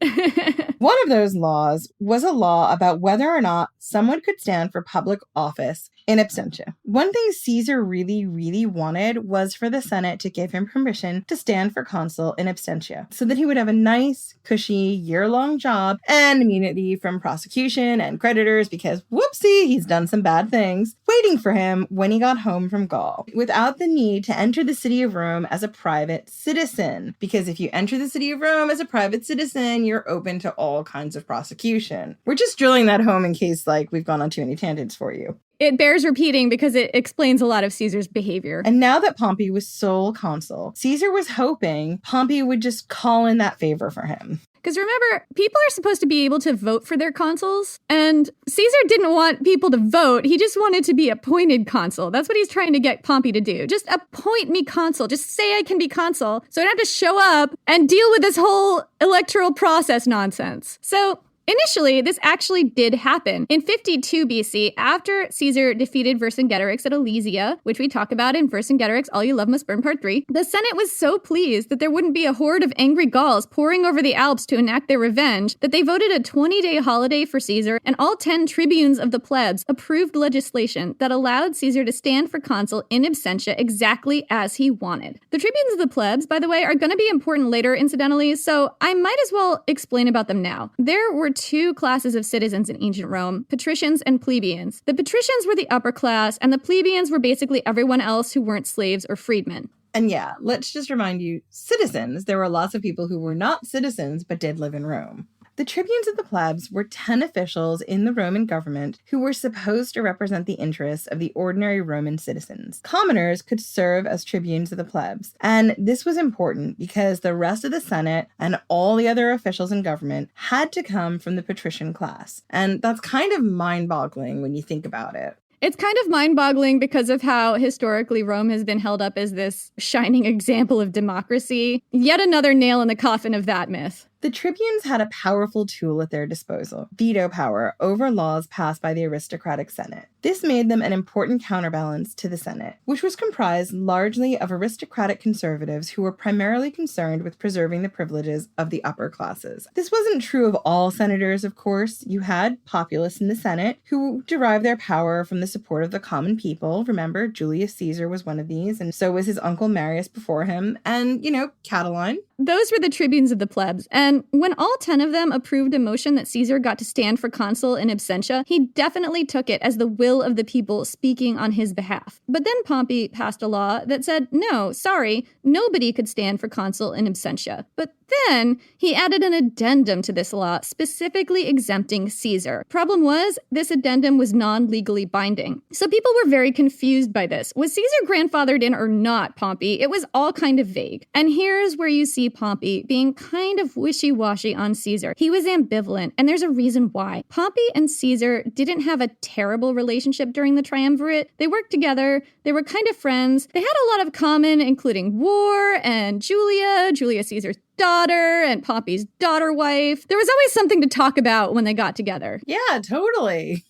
One of those laws was a law about whether or not someone could stand for public office in absentia. One thing Caesar really, really wanted was for the Senate to give him permission to stand for consul in absentia, so that he would have a nice, cushy, year-long job and immunity from prosecution and creditors because, whoopsie, he's done some bad things, waiting for him when he got home from Gaul, without the need to enter the city of Rome as a private citizen. Because if you enter the city of Rome as a private citizen, you're open to all kinds of prosecution. We're just drilling that home in case, we've gone on too many tangents for you. It bears repeating because it explains a lot of Caesar's behavior. And now that Pompey was sole consul, Caesar was hoping Pompey would just call in that favor for him. Because remember, people are supposed to be able to vote for their consuls, and Caesar didn't want people to vote. He just wanted to be appointed consul. That's what he's trying to get Pompey to do. Just appoint me consul. Just say I can be consul, so I don't have to show up and deal with this whole electoral process nonsense. So initially, this actually did happen. In 52 BC, after Caesar defeated Vercingetorix at Alesia, which we talk about in Vercingetorix, All You Love Must Burn Part 3, the Senate was so pleased that there wouldn't be a horde of angry Gauls pouring over the Alps to enact their revenge that they voted a 20-day holiday for Caesar, and all 10 tribunes of the plebs approved legislation that allowed Caesar to stand for consul in absentia exactly as he wanted. The tribunes of the plebs, by the way, are going to be important later, incidentally, so I might as well explain about them now. There were two classes of citizens in ancient Rome, patricians and plebeians. The patricians were the upper class, and the plebeians were basically everyone else who weren't slaves or freedmen. And yeah, let's just remind you, citizens, there were lots of people who were not citizens but did live in Rome. The tribunes of the plebs were 10 officials in the Roman government who were supposed to represent the interests of the ordinary Roman citizens. Commoners could serve as tribunes of the plebs, and this was important because the rest of the Senate and all the other officials in government had to come from the patrician class. And that's kind of mind-boggling when you think about it. It's kind of mind-boggling because of how historically Rome has been held up as this shining example of democracy. Yet another nail in the coffin of that myth. The tribunes had a powerful tool at their disposal, veto power over laws passed by the aristocratic Senate. This made them an important counterbalance to the Senate, which was comprised largely of aristocratic conservatives who were primarily concerned with preserving the privileges of the upper classes. This wasn't true of all senators, of course. You had populists in the Senate who derived their power from the support of the common people. Remember, Julius Caesar was one of these, and so was his uncle Marius before him, and, Catiline. Those were the tribunes of the plebs, and when all 10 of them approved a motion that Caesar got to stand for consul in absentia, he definitely took it as the will of the people speaking on his behalf. But then Pompey passed a law that said, no, sorry, nobody could stand for consul in absentia. But then he added an addendum to this law, specifically exempting Caesar. Problem was, this addendum was non-legally binding. So people were very confused by this. Was Caesar grandfathered in or not, Pompey? It was all kind of vague. And here's where you see Pompey being kind of wishy-washy on Caesar. He was ambivalent, and there's a reason why. Pompey and Caesar didn't have a terrible relationship during the triumvirate. They worked together. They were kind of friends. They had a lot of common, including war and Julius Caesar's daughter and Pompey's daughter wife. There was always something to talk about when they got together. Yeah, totally.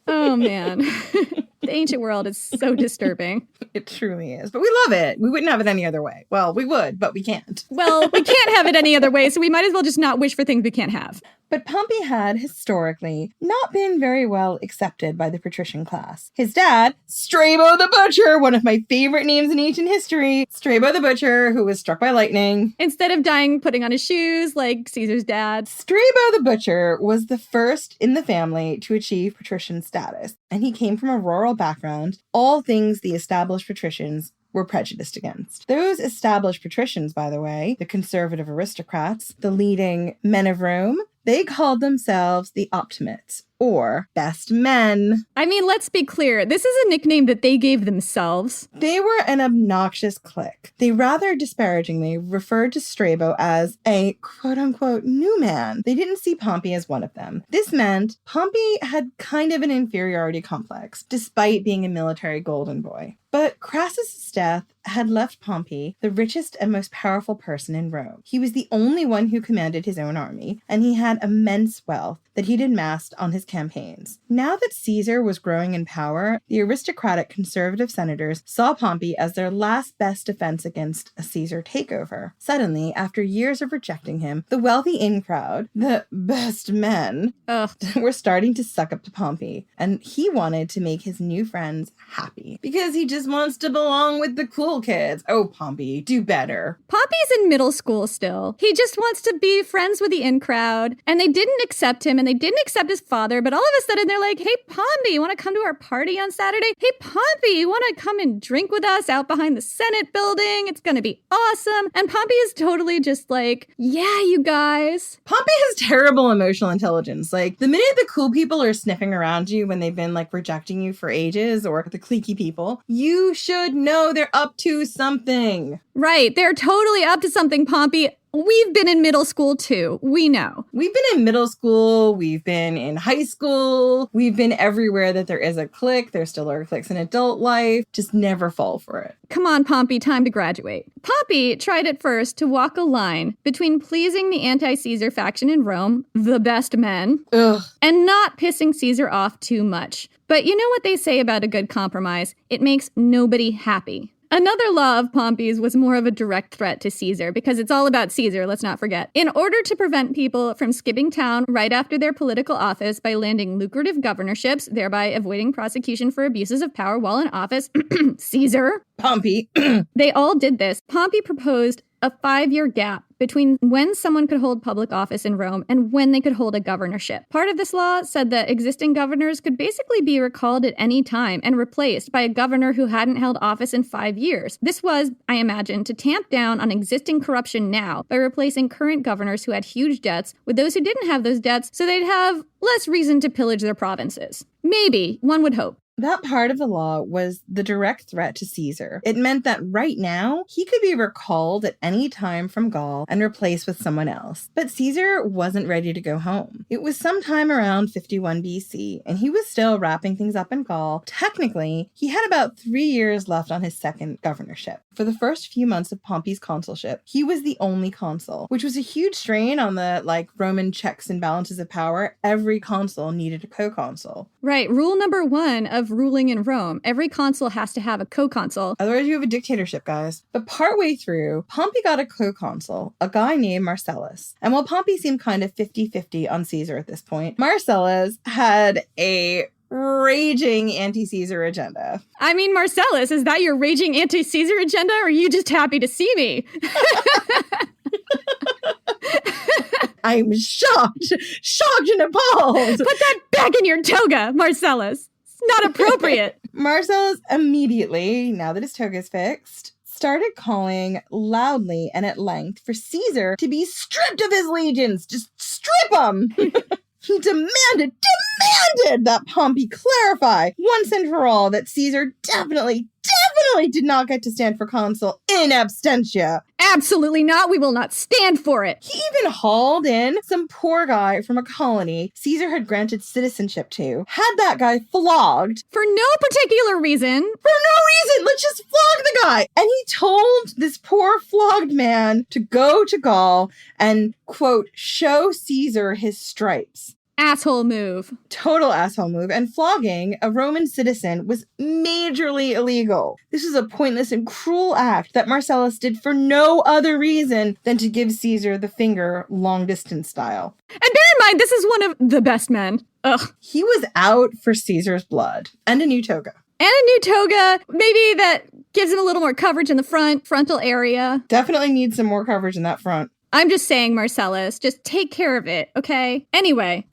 Oh, man. The ancient world is so disturbing. It truly is. But we love it. We wouldn't have it any other way. Well, we would, but we can't. Well, we can't have it any other way, so we might as well just not wish for things we can't have. But Pompey had, historically, not been very well accepted by the patrician class. His dad, Strabo the Butcher, one of my favorite names in ancient history, Strabo the Butcher, who was struck by lightning. Instead of dying putting on his shoes like Caesar's dad. Strabo the Butcher was the first in the family to achieve patrician status, and he came from a rural background, all things the established patricians were prejudiced against. Those established patricians, by the way, the conservative aristocrats, the leading men of Rome, they called themselves the optimates, or best men. I mean, let's be clear. This is a nickname that they gave themselves. They were an obnoxious clique. They rather disparagingly referred to Strabo as a quote-unquote new man. They didn't see Pompey as one of them. This meant Pompey had kind of an inferiority complex, despite being a military golden boy. But Crassus's death had left Pompey the richest and most powerful person in Rome. He was the only one who commanded his own army, and he had immense wealth that he'd amassed on his campaigns. Now that Caesar was growing in power, the aristocratic conservative senators saw Pompey as their last best defense against a Caesar takeover. Suddenly, after years of rejecting him, the wealthy in crowd, the best men, were starting to suck up to Pompey, and he wanted to make his new friends happy because he just wants to belong with the cool kids. Oh, Pompey, do better. Pompey's in middle school still. He just wants to be friends with the in crowd, and they didn't accept him, and they didn't accept his father, but all of a sudden they're like, hey, Pompey, you want to come to our party on Saturday? Hey, Pompey, you want to come and drink with us out behind the Senate building? It's going to be awesome. And Pompey is totally just like, yeah, you guys. Pompey has terrible emotional intelligence. Like, the minute the cool people are sniffing around you when they've been, like, rejecting you for ages, or the cliquey people, you should know they're up to something. Right. They're totally up to something, Pompey. We've been in middle school, too. We know. We've been in middle school. We've been in high school. We've been everywhere that there is a clique. There still are cliques in adult life. Just never fall for it. Come on, Pompey, time to graduate. Pompey tried at first to walk a line between pleasing the anti-Caesar faction in Rome, the best men, and not pissing Caesar off too much. But you know what they say about a good compromise? It makes nobody happy. Another law of Pompey's was more of a direct threat to Caesar, because it's all about Caesar, let's not forget. In order to prevent people from skipping town right after their political office by landing lucrative governorships, thereby avoiding prosecution for abuses of power while in office, Caesar, Pompey, they all did this. Pompey proposed a 5-year gap between when someone could hold public office in Rome and when they could hold a governorship. Part of this law said that existing governors could basically be recalled at any time and replaced by a governor who hadn't held office in 5 years. This was, I imagine, to tamp down on existing corruption now by replacing current governors who had huge debts with those who didn't have those debts, so they'd have less reason to pillage their provinces. Maybe, one would hope. That part of the law was the direct threat to Caesar. It meant that right now, he could be recalled at any time from Gaul and replaced with someone else. But Caesar wasn't ready to go home. It was sometime around 51 BC, and he was still wrapping things up in Gaul. Technically, he had about 3 years left on his second governorship. For the first few months of Pompey's consulship, he was the only consul, which was a huge strain on the, Roman checks and balances of power. Every consul needed a co-consul. Right. Rule number 1 of ruling in Rome. Every consul has to have a co-consul. Otherwise, you have a dictatorship, guys. But partway through, Pompey got a co-consul, a guy named Marcellus. And while Pompey seemed kind of 50-50 on Caesar at this point, Marcellus had a raging anti-Caesar agenda. I mean, Marcellus, is that your raging anti-Caesar agenda, or are you just happy to see me? I'm shocked and appalled. Put that back in your toga, Marcellus. It's not appropriate. Marcellus immediately, now that his toga's fixed, started calling loudly and at length for Caesar to be stripped of his legions. Just strip him. He demanded that Pompey clarify once and for all that Caesar definitely definitely did not get to stand for consul in absentia. Absolutely not. We will not stand for it. He even hauled in some poor guy from a colony Caesar had granted citizenship to, had that guy flogged. For no particular reason. For no reason. Let's just flog the guy. And he told this poor flogged man to go to Gaul and, quote, show Caesar his stripes. Asshole move. Total asshole move. And flogging a Roman citizen was majorly illegal. This was a pointless and cruel act that Marcellus did for no other reason than to give Caesar the finger long distance style. And bear in mind, this is one of the best men. Ugh. He was out for Caesar's blood and a new toga. And a new toga, maybe that gives him a little more coverage in the frontal area. Definitely needs some more coverage in that front. I'm just saying, Marcellus, just take care of it, okay? Anyway,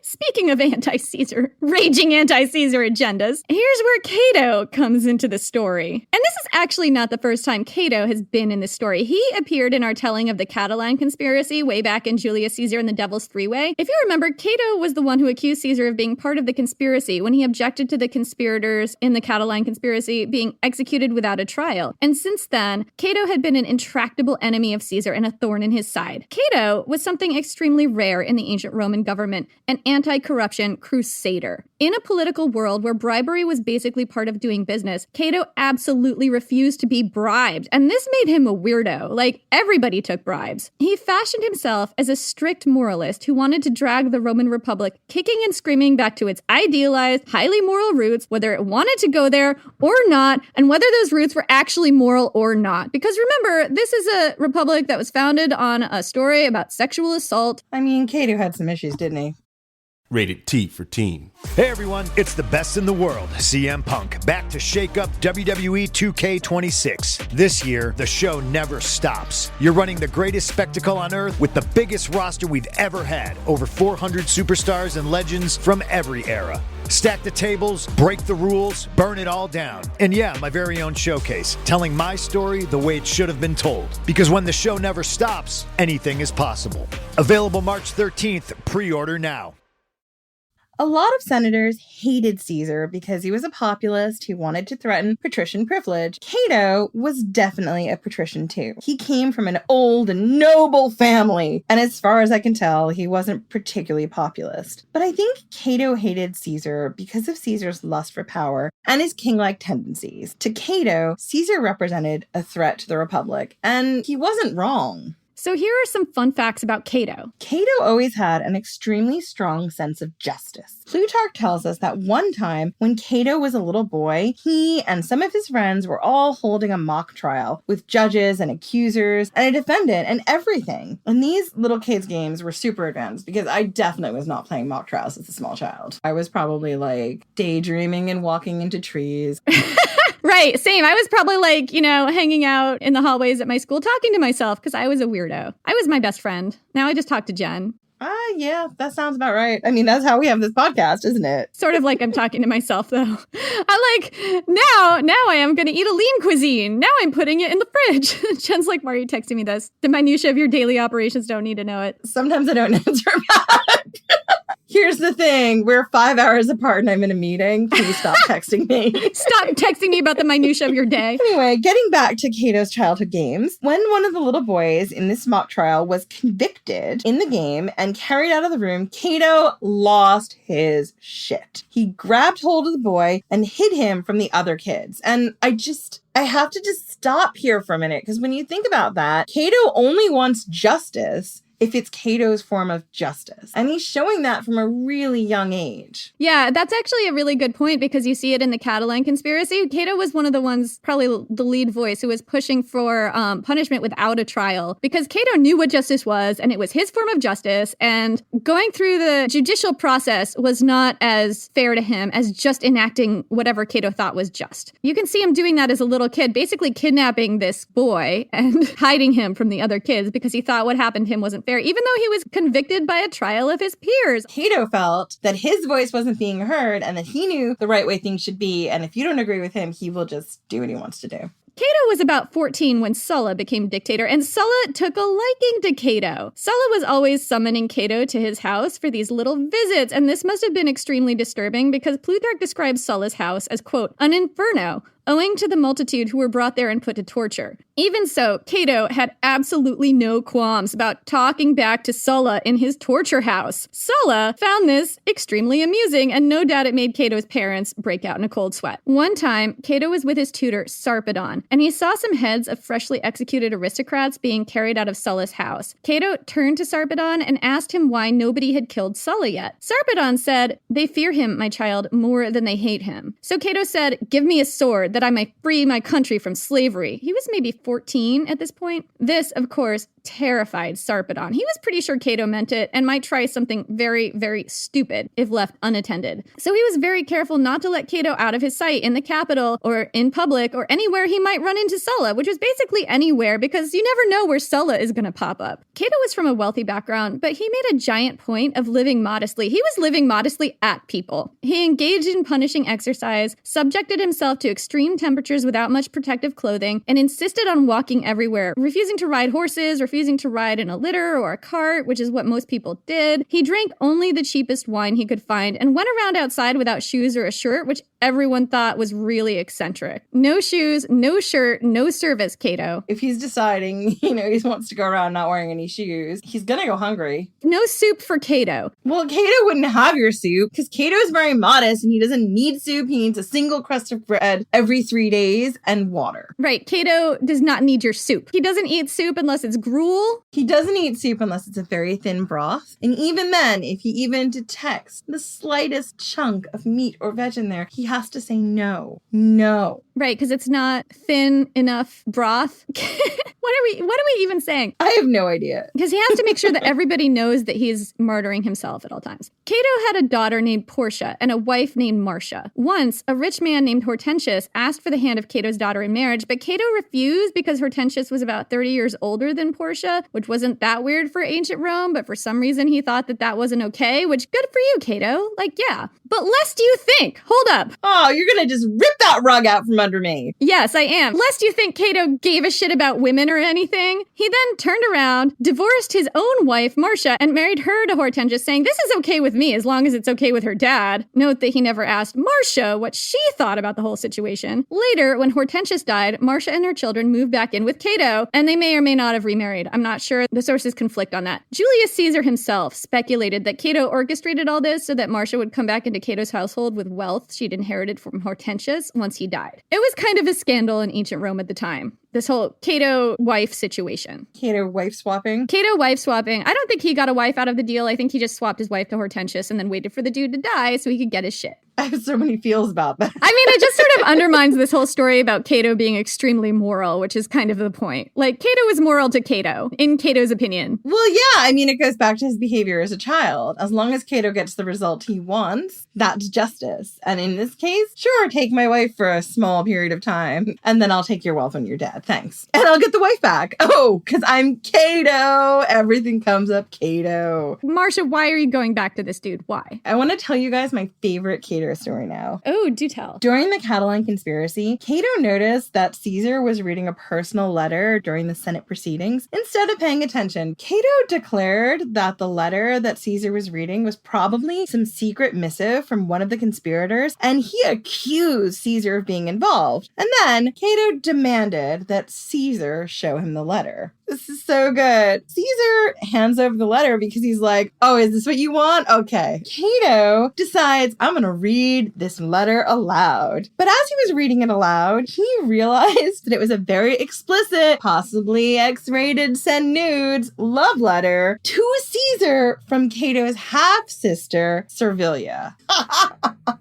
speaking of raging anti-Caesar agendas, here's where Cato comes into the story. And this is actually not the first time Cato has been in this story. He appeared in our telling of the Catiline conspiracy way back in Julius Caesar and the Devil's Three-Way. If you remember, Cato was the one who accused Caesar of being part of the conspiracy when he objected to the conspirators in the Catiline conspiracy being executed without a trial. And since then, Cato had been an intractable enemy of Caesar and a thorn in his side. Cato was something extremely rare in the ancient Roman government, an anti-corruption crusader. In a political world where bribery was basically part of doing business, Cato absolutely refused to be bribed, and this made him a weirdo. Like, everybody took bribes. He fashioned himself as a strict moralist who wanted to drag the Roman Republic kicking and screaming back to its idealized, highly moral roots, whether it wanted to go there or not, and whether those roots were actually moral or not. Because remember, this is a republic that was founded on a story about sexual assault. I mean, Cato had some issues, didn't he? Rated T for teen. Hey everyone, it's the best in the world, CM Punk, back to shake up WWE 2K26. This year, the show never stops. You're running the greatest spectacle on earth with the biggest roster we've ever had. Over 400 superstars and legends from every era. Stack the tables, break the rules, burn it all down. And yeah, my very own showcase, telling my story the way it should have been told. Because when the show never stops, anything is possible. Available March 13th, pre-order now. A lot of senators hated Caesar because he was a populist who wanted to threaten patrician privilege. Cato was definitely a patrician too. He came from an old and noble family, and as far as I can tell, he wasn't particularly populist. But I think Cato hated Caesar because of Caesar's lust for power and his king-like tendencies. To Cato, Caesar represented a threat to the Republic, and he wasn't wrong. So here are some fun facts about Cato. Cato always had an extremely strong sense of justice. Plutarch tells us that one time when Cato was a little boy, he and some of his friends were all holding a mock trial with judges and accusers and a defendant and everything. And these little kids' games were super advanced because I definitely was not playing mock trials as a small child. I was probably like daydreaming and walking into trees. Right, same. I was probably like, hanging out in the hallways at my school talking to myself because I was a weirdo. I was my best friend. Now I just talk to Jen. Yeah, that sounds about right. I mean, that's how we have this podcast, isn't it? Sort of like I'm talking to myself, though. I'm like, now I am going to eat a lean cuisine. Now I'm putting it in the fridge. Jen's like, why are you texting me this? The minutiae of your daily operations don't need to know it. Sometimes I don't answer back. Here's the thing. We're 5 hours apart and I'm in a meeting. Please stop texting me. Stop texting me about the minutiae of your day. Anyway, getting back to Cato's childhood games, when one of the little boys in this mock trial was convicted in the game and carried out of the room, Cato lost his shit. He grabbed hold of the boy and hid him from the other kids. And I have to just stop here for a minute, because when you think about that, Cato only wants justice if it's Cato's form of justice. And he's showing that from a really young age. Yeah, that's actually a really good point, because you see it in the Catiline conspiracy. Cato was one of the ones, probably the lead voice, who was pushing for punishment without a trial, because Cato knew what justice was, and it was his form of justice, and going through the judicial process was not as fair to him as just enacting whatever Cato thought was just. You can see him doing that as a little kid, basically kidnapping this boy and hiding him from the other kids because he thought what happened to him wasn't fair, even though he was convicted by a trial of his peers. Cato felt that his voice wasn't being heard and that he knew the right way things should be, and if you don't agree with him, he will just do what he wants to do. Cato was about 14 when Sulla became dictator, and Sulla took a liking to Cato. Sulla was always summoning Cato to his house for these little visits, and this must have been extremely disturbing because Plutarch describes Sulla's house as, quote, an inferno, owing to the multitude who were brought there and put to torture. Even so, Cato had absolutely no qualms about talking back to Sulla in his torture house. Sulla found this extremely amusing, and no doubt it made Cato's parents break out in a cold sweat. One time, Cato was with his tutor, Sarpedon, and he saw some heads of freshly executed aristocrats being carried out of Sulla's house. Cato turned to Sarpedon and asked him why nobody had killed Sulla yet. Sarpedon said, "They fear him, my child, more than they hate him." So Cato said, "Give me a sword that I might free my country from slavery." He was maybe 14 at this point. This, of course, terrified Sarpedon. He was pretty sure Cato meant it and might try something very, very stupid if left unattended. So he was very careful not to let Cato out of his sight in the capital or in public or anywhere he might run into Sulla, which was basically anywhere because you never know where Sulla is going to pop up. Cato was from a wealthy background, but he made a giant point of living modestly. He was living modestly at people. He engaged in punishing exercise, subjected himself to extreme temperatures without much protective clothing, and insisted on walking everywhere, refusing to ride horses, refusing to ride in a litter or a cart, which is what most people did. He drank only the cheapest wine he could find and went around outside without shoes or a shirt, which everyone thought was really eccentric. No shoes, no shirt, no service, Cato. If he's deciding, he wants to go around not wearing any shoes, he's gonna go hungry. No soup for Cato. Well, Cato wouldn't have your soup because Cato is very modest and he doesn't need soup. He needs a single crust of bread every 3 days and water. Right. Cato does not need your soup. He doesn't eat soup unless it's gruel. He doesn't eat soup unless it's a very thin broth. And even then, if he even detects the slightest chunk of meat or veg in there, he has to say no. No. Right, because it's not thin enough broth. What are we even saying? I have no idea. Because he has to make sure that everybody knows that he's martyring himself at all times. Cato had a daughter named Portia and a wife named Marcia. Once, a rich man named Hortensius asked for the hand of Cato's daughter in marriage, but Cato refused because Hortensius was about 30 years older than Portia, which wasn't that weird for ancient Rome, but for some reason he thought that that wasn't okay, which good for you, Cato. Like, yeah. But lest you think, hold up. Oh, you're going to just rip that rug out from under me. Yes, I am. Lest you think Cato gave a shit about women or anything. He then turned around, divorced his own wife, Marcia, and married her to Hortensius, saying, "This is okay with me as long as it's okay with her dad." Note that he never asked Marcia what she thought about the whole situation. Later, when Hortensius died, Marcia and her children moved back in with Cato, and they may or may not have remarried. I'm not sure. The sources conflict on that. Julius Caesar himself speculated that Cato orchestrated all this so that Marcia would come back into Cato's household with wealth she'd inherited from Hortensius once he died. It was kind of a scandal in ancient Rome at the time. This whole Cato wife situation. Cato wife swapping? Cato wife swapping. I don't think he got a wife out of the deal. I think he just swapped his wife to Hortensius and then waited for the dude to die so he could get his shit. I have so many feels about that. I mean, it just sort of undermines this whole story about Cato being extremely moral, which is kind of the point. Like, Cato was moral to Cato, in Cato's opinion. Well, yeah, I mean, it goes back to his behavior as a child. As long as Cato gets the result he wants, that's justice. And in this case, sure, take my wife for a small period of time, and then I'll take your wealth when you're dead. Thanks. And I'll get the wife back. Oh, because I'm Cato. Everything comes up Cato. Marcia, why are you going back to this dude? Why? I want to tell you guys my favorite Cato story now. Oh, do tell. During the Catalan conspiracy, Cato noticed that Caesar was reading a personal letter during the Senate proceedings. Instead of paying attention, Cato declared that the letter that Caesar was reading was probably some secret missive from one of the conspirators, and he accused Caesar of being involved. And then Cato demanded that Caesar show him the letter. This is so good. Caesar hands over the letter because he's like, oh, is this what you want? Okay. Cato decides, I'm going to read this letter aloud. But as he was reading it aloud, he realized that it was a very explicit, possibly X-rated send nudes love letter to Caesar from Cato's half-sister, Servilia.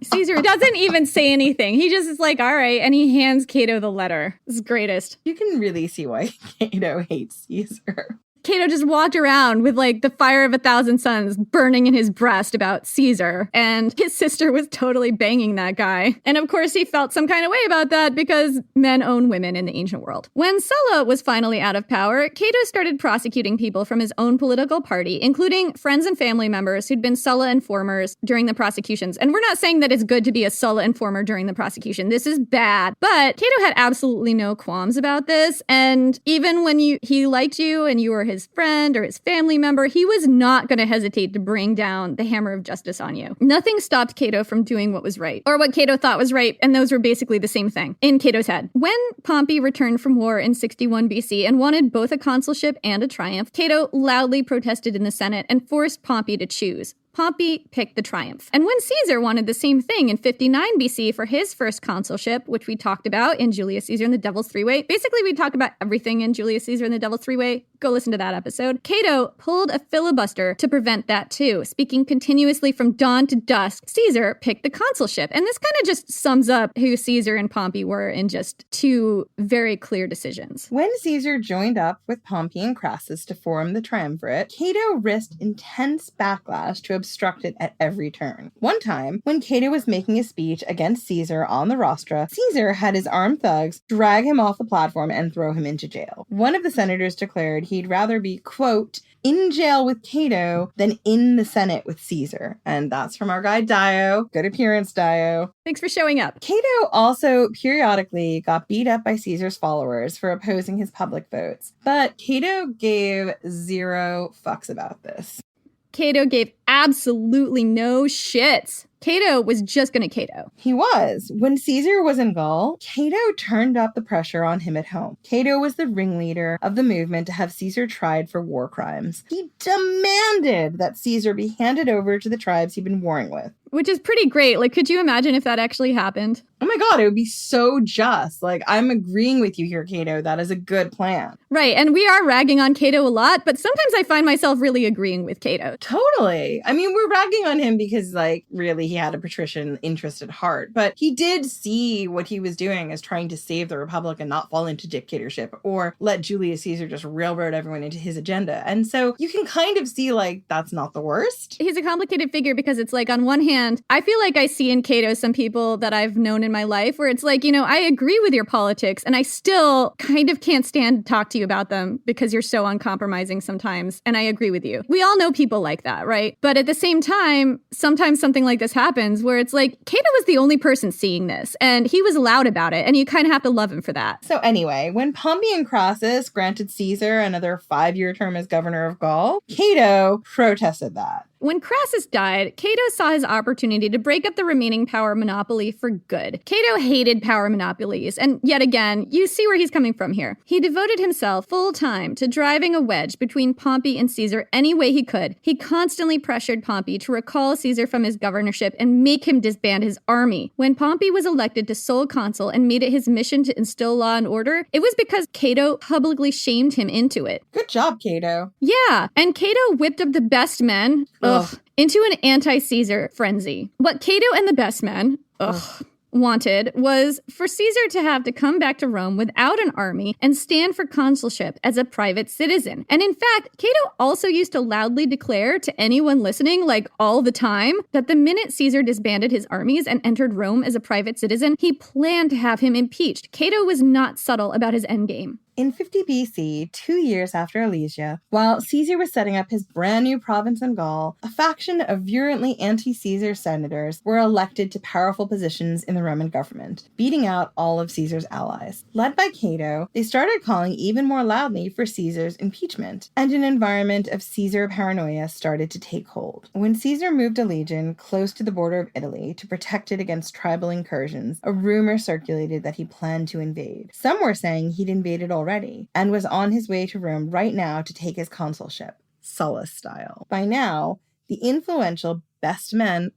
Caesar doesn't even say anything. He just is like, all right, and he hands Cato the letter. It's greatest. You can really see why Cato hates Caesar. Cato just walked around with like the fire of 1,000 suns burning in his breast about Caesar, and his sister was totally banging that guy. And of course he felt some kind of way about that because men own women in the ancient world. When Sulla was finally out of power, Cato started prosecuting people from his own political party, including friends and family members who'd been Sulla informers during the prosecutions. And we're not saying that it's good to be a Sulla informer during the prosecution. This is bad. But Cato had absolutely no qualms about this. And even when he liked you and you were his his friend or his family member, he was not going to hesitate to bring down the hammer of justice on you. Nothing stopped Cato from doing what was right, or what Cato thought was right, and those were basically the same thing in Cato's head. When Pompey returned from war in 61 BC and wanted both a consulship and a triumph, Cato loudly protested in the Senate and forced Pompey to choose. Pompey picked the triumph. And when Caesar wanted the same thing in 59 BC for his first consulship, which we talked about in Julius Caesar and the Devil's Three-Way, basically we talk about everything in Julius Caesar and the Devil's Three-Way. Go listen to that episode. Cato pulled a filibuster to prevent that too. Speaking continuously from dawn to dusk, Caesar picked the consulship. And this kind of just sums up who Caesar and Pompey were in just two very clear decisions. When Caesar joined up with Pompey and Crassus to form the triumvirate, Cato risked intense backlash to obstruct it at every turn. One time, when Cato was making a speech against Caesar on the rostra, Caesar had his armed thugs drag him off the platform and throw him into jail. One of the senators declared he'd rather be, quote, in jail with Cato than in the Senate with Caesar. And that's from our guy Dio. Good appearance, Dio. Thanks for showing up. Cato also periodically got beat up by Caesar's followers for opposing his public votes. But Cato gave zero fucks about this. Cato gave absolutely no shits. Cato was just gonna Cato. He was. When Caesar was in Gaul, Cato turned up the pressure on him at home. Cato was the ringleader of the movement to have Caesar tried for war crimes. He demanded that Caesar be handed over to the tribes he'd been warring with. Which is pretty great. Like, could you imagine if that actually happened? Oh my God, it would be so just. Like, I'm agreeing with you here, Cato. That is a good plan. Right, and we are ragging on Cato a lot, but sometimes I find myself really agreeing with Cato. Totally. I mean, we're ragging on him because, like, really he had a patrician interest at heart. But he did see what he was doing as trying to save the Republic and not fall into dictatorship or let Julius Caesar just railroad everyone into his agenda. And so you can kind of see, like, that's not the worst. He's a complicated figure because it's like, on one hand, I feel like I see in Cato some people that I've known in my life where it's like, you know, I agree with your politics and I still kind of can't stand to talk to you about them because you're so uncompromising sometimes. And I agree with you. We all know people like that, right? But at the same time, sometimes something like this happens where it's like, Cato was the only person seeing this and he was loud about it. And you kind of have to love him for that. So anyway, when Pompey and Crassus granted Caesar another 5-year term as governor of Gaul, Cato protested that. When Crassus died, Cato saw his opportunity to break up the remaining power monopoly for good. Cato hated power monopolies, and yet again, you see where he's coming from here. He devoted himself full-time to driving a wedge between Pompey and Caesar any way he could. He constantly pressured Pompey to recall Caesar from his governorship and make him disband his army. When Pompey was elected to sole consul and made it his mission to instill law and order, it was because Cato publicly shamed him into it. Good job, Cato. Yeah, and Cato whipped up the best men into an anti-Caesar frenzy. What Cato and the best men wanted was for Caesar to have to come back to Rome without an army and stand for consulship as a private citizen. And in fact, Cato also used to loudly declare to anyone listening, like all the time, that the minute Caesar disbanded his armies and entered Rome as a private citizen, he planned to have him impeached. Cato was not subtle about his endgame. In 50 BC, 2 years after Alesia, while Caesar was setting up his brand new province in Gaul, a faction of virulently anti-Caesar senators were elected to powerful positions in the Roman government, beating out all of Caesar's allies. Led by Cato, they started calling even more loudly for Caesar's impeachment, and an environment of Caesar paranoia started to take hold. When Caesar moved a legion close to the border of Italy to protect it against tribal incursions, a rumor circulated that he planned to invade. Some were saying he'd invaded already and was on his way to Rome right now to take his consulship, Sulla style. By now, the influential best men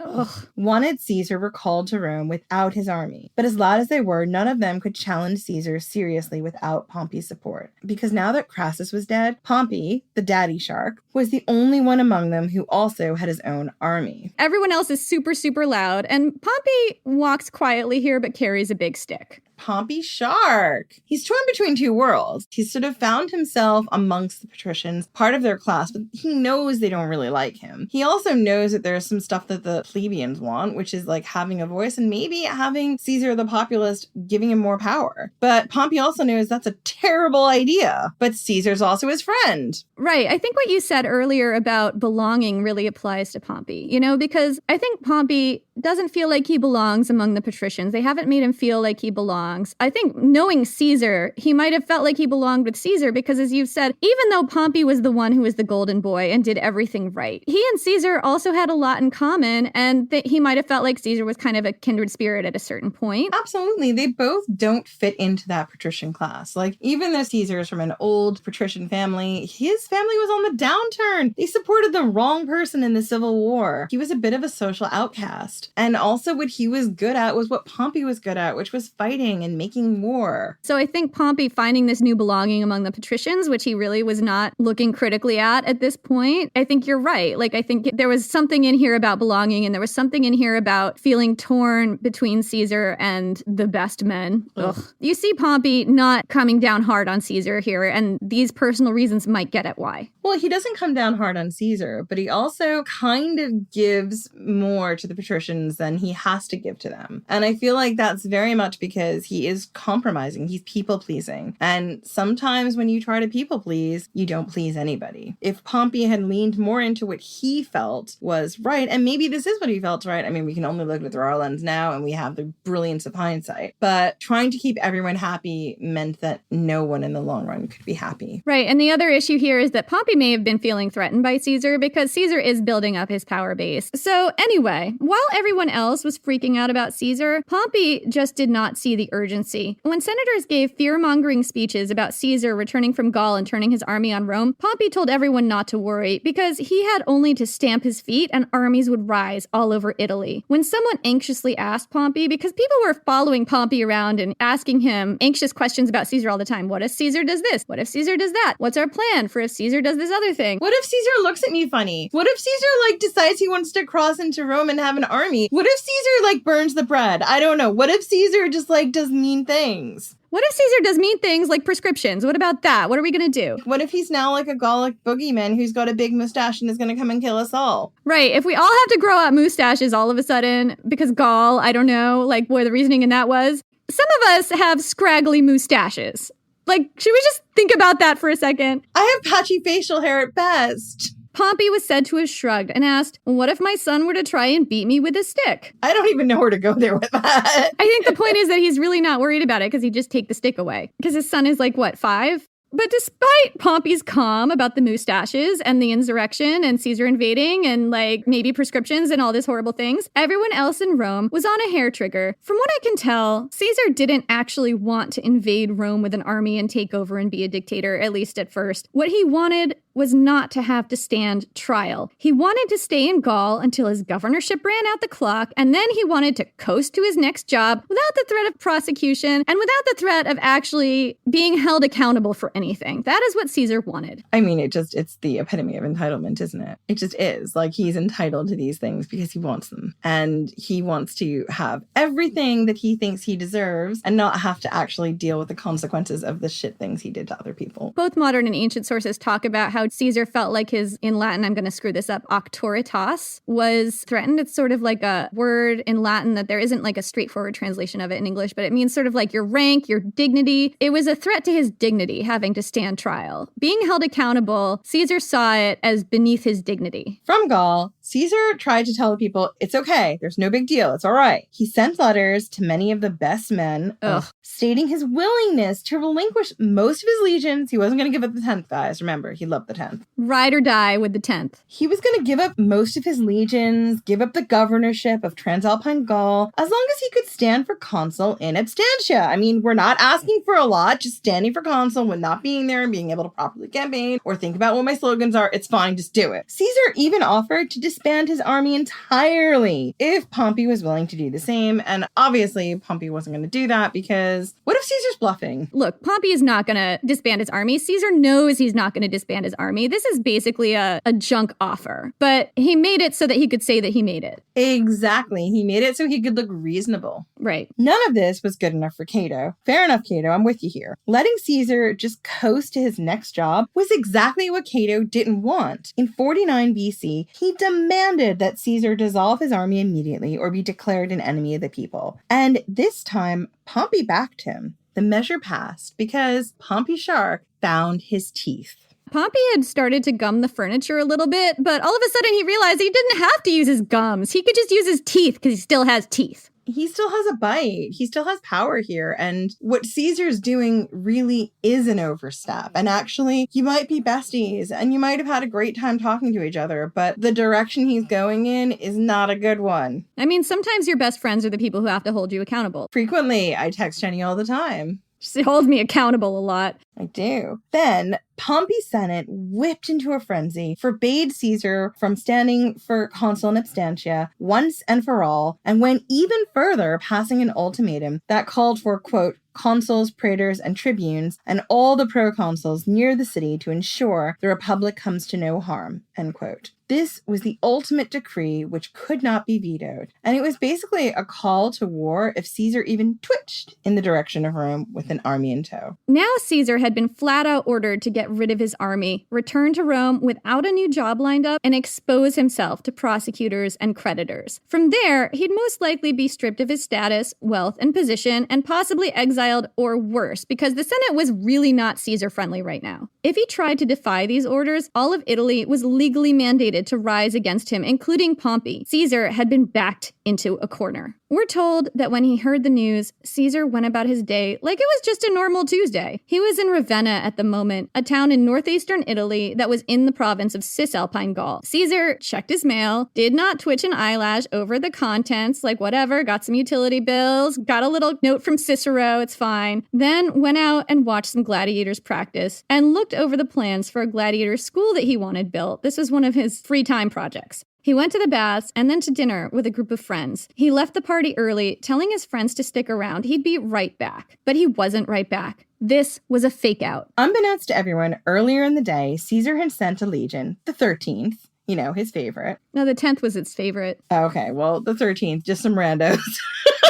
wanted Caesar recalled to Rome without his army. But as loud as they were, none of them could challenge Caesar seriously without Pompey's support. Because now that Crassus was dead, Pompey, the daddy shark, was the only one among them who also had his own army. Everyone else is super, super loud, and Pompey walks quietly here but carries a big stick. Pompey Shark. He's torn between two worlds. He's sort of found himself amongst the patricians, part of their class, but he knows they don't really like him. He also knows that there's some stuff that the plebeians want, which is like having a voice and maybe having Caesar the populist giving him more power. But Pompey also knows that's a terrible idea. But Caesar's also his friend. Right. I think what you said earlier about belonging really applies to Pompey, you know, because I think Pompey doesn't feel like he belongs among the patricians. They haven't made him feel like he belongs. I think knowing Caesar, he might have felt like he belonged with Caesar because, as you've said, even though Pompey was the one who was the golden boy and did everything right, he and Caesar also had a lot in common, and that he might have felt like Caesar was kind of a kindred spirit at a certain point. Absolutely. They both don't fit into that patrician class. Like, even though Caesar is from an old patrician family, his family was on the downturn. They supported the wrong person in the Civil War. He was a bit of a social outcast. And also what he was good at was what Pompey was good at, which was fighting and making war. So I think Pompey finding this new belonging among the patricians, which he really was not looking critically at this point, I think you're right. Like, I think there was something in here about belonging, and there was something in here about feeling torn between Caesar and the best men. Ugh. You see Pompey not coming down hard on Caesar here, and these personal reasons might get at why. Well, he doesn't come down hard on Caesar, but he also kind of gives more to the patricians than he has to give to them. And I feel like that's very much because he is compromising. He's people-pleasing. And sometimes when you try to people-please, you don't please anybody. If Pompey had leaned more into what he felt was right, and maybe this is what he felt right. I mean, we can only look at it through our lens now, and we have the brilliance of hindsight. But trying to keep everyone happy meant that no one in the long run could be happy. Right. And the other issue here is that Pompey may have been feeling threatened by Caesar because Caesar is building up his power base. So anyway, while everyone else was freaking out about Caesar, Pompey just did not see the urgency. When senators gave fear-mongering speeches about Caesar returning from Gaul and turning his army on Rome, Pompey told everyone not to worry because he had only to stamp his feet and armies would rise all over Italy. When someone anxiously asked Pompey, because people were following Pompey around and asking him anxious questions about Caesar all the time. What if Caesar does this? What if Caesar does that? What's our plan for if Caesar does this other thing? What if Caesar looks at me funny? What if Caesar, decides he wants to cross into Rome and have an army? What if Caesar, burns the bread? I don't know. What if Caesar just, does mean things? What if Caesar does mean things like prescriptions? What about that? What are we going to do? What if he's now a Gallic boogeyman who's got a big mustache and is going to come and kill us all? Right. If we all have to grow out mustaches all of a sudden because Gaul, I don't know, where the reasoning in that was. Some of us have scraggly mustaches. Should we just think about that for a second? I have patchy facial hair at best. Pompey was said to have shrugged and asked, what if my son were to try and beat me with a stick? I don't even know where to go there with that. I think the point is that he's really not worried about it because he'd just take the stick away. Because his son is 5? But despite Pompey's calm about the mustaches and the insurrection and Caesar invading and maybe prescriptions and all these horrible things, everyone else in Rome was on a hair trigger. From what I can tell, Caesar didn't actually want to invade Rome with an army and take over and be a dictator, at least at first. What he wanted was not to have to stand trial. He wanted to stay in Gaul until his governorship ran out the clock, and then he wanted to coast to his next job without the threat of prosecution and without the threat of actually being held accountable for anything. That is what Caesar wanted. I mean, it's the epitome of entitlement, isn't it? It just is. He's entitled to these things because he wants them. And he wants to have everything that he thinks he deserves and not have to actually deal with the consequences of the shit things he did to other people. Both modern and ancient sources talk about how Caesar felt like his, in Latin, I'm going to screw this up, auctoritas was threatened. It's sort of like a word in Latin that there isn't a straightforward translation of it in English, but it means sort of your rank, your dignity. It was a threat to his dignity having to stand trial. Being held accountable, Caesar saw it as beneath his dignity. From Gaul, Caesar tried to tell the people, it's okay, there's no big deal, it's all right. He sent letters to many of the best men stating his willingness to relinquish most of his legions. He wasn't going to give up the 10th, guys. Remember, he loved the 10th. Ride or die with the 10th. He was going to give up most of his legions, give up the governorship of Transalpine Gaul, as long as he could stand for consul in absentia. I mean, we're not asking for a lot, just standing for consul when not being there and being able to properly campaign or think about what my slogans are. It's fine, just do it. Caesar even offered to disband his army entirely if Pompey was willing to do the same. And obviously, Pompey wasn't going to do that because what if Caesar's bluffing? Look, Pompey is not going to disband his army. Caesar knows he's not going to disband his army. This is basically a junk offer. But he made it so that he could say that he made it. Exactly. He made it so he could look reasonable. Right. None of this was good enough for Cato. Fair enough, Cato. I'm with you here. Letting Caesar just coast to his next job was exactly what Cato didn't want. In 49 BC, he demanded that Caesar dissolve his army immediately or be declared an enemy of the people. And this time, Pompey backed him. The measure passed because Pompey Shark found his teeth. Pompey had started to gum the furniture a little bit, but all of a sudden he realized he didn't have to use his gums. He could just use his teeth because he still has teeth. He still has a bite. He still has power here. And what Caesar's doing really is an overstep. And actually, you might be besties and you might have had a great time talking to each other, but the direction he's going in is not a good one. I mean, sometimes your best friends are the people who have to hold you accountable. Frequently, I text Jenny all the time. She holds me accountable a lot. I do. Then Pompey's Senate whipped into a frenzy, forbade Caesar from standing for consul in absentia once and for all, and went even further, passing an ultimatum that called for, quote, consuls, praetors, and tribunes, and all the proconsuls near the city to ensure the republic comes to no harm, end quote. This was the ultimate decree which could not be vetoed, and it was basically a call to war if Caesar even twitched in the direction of Rome with an army in tow. Now Caesar had been flat out ordered to get rid of his army, return to Rome without a new job lined up, and expose himself to prosecutors and creditors. From there, he'd most likely be stripped of his status, wealth, and position, and possibly exiled or worse, because the Senate was really not Caesar-friendly right now. If he tried to defy these orders, all of Italy was legally mandated to rise against him, including Pompey. Caesar had been backed into a corner. We're told that when he heard the news, Caesar went about his day like it was just a normal Tuesday. He was in Ravenna at the moment, a town in northeastern Italy that was in the province of Cisalpine Gaul. Caesar checked his mail, did not twitch an eyelash over the contents, like whatever, got some utility bills, got a little note from Cicero, it's fine. Then went out and watched some gladiators practice and looked over the plans for a gladiator school that he wanted built. This was one of his free time projects. He went to the baths and then to dinner with a group of friends. He left the party early, telling his friends to stick around. He'd be right back. But he wasn't right back. This was a fake out. Unbeknownst to everyone, earlier in the day, Caesar had sent a legion, the 13th, you know, his favorite. No, the 10th was its favorite. Okay, well, the 13th, just some randos.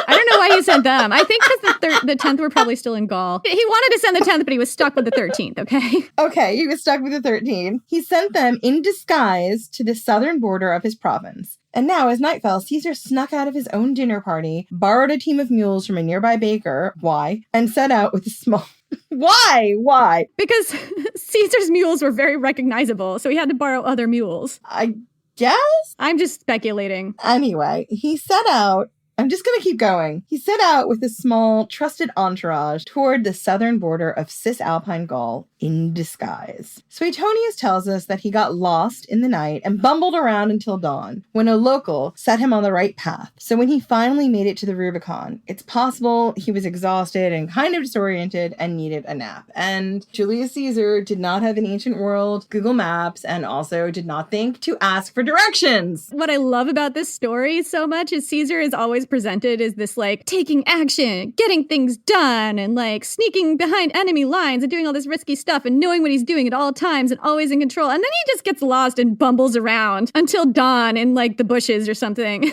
I don't know why he sent them. I think because the 10th were probably still in Gaul. He wanted to send the 10th, but he was stuck with the 13th, okay? Okay, he was stuck with the 13th. He sent them in disguise to the southern border of his province. And now, as night fell, Caesar snuck out of his own dinner party, borrowed a team of mules from a nearby baker, why, and set out with a small... Why? Because Caesar's mules were very recognizable, so he had to borrow other mules. I guess? I'm just speculating. Anyway, he set out... I'm just going to keep going. He set out with a small, trusted entourage toward the southern border of Cisalpine Gaul in disguise. Suetonius tells us that he got lost in the night and bumbled around until dawn, when a local set him on the right path. So when he finally made it to the Rubicon, it's possible he was exhausted and kind of disoriented and needed a nap. And Julius Caesar did not have an ancient world Google Maps and also did not think to ask for directions. What I love about this story so much is Caesar is always presented as this, like, taking action, getting things done, and, like, sneaking behind enemy lines and doing all this risky stuff and knowing what he's doing at all times and always in control. And then he just gets lost and bumbles around until dawn in, like, the bushes or something.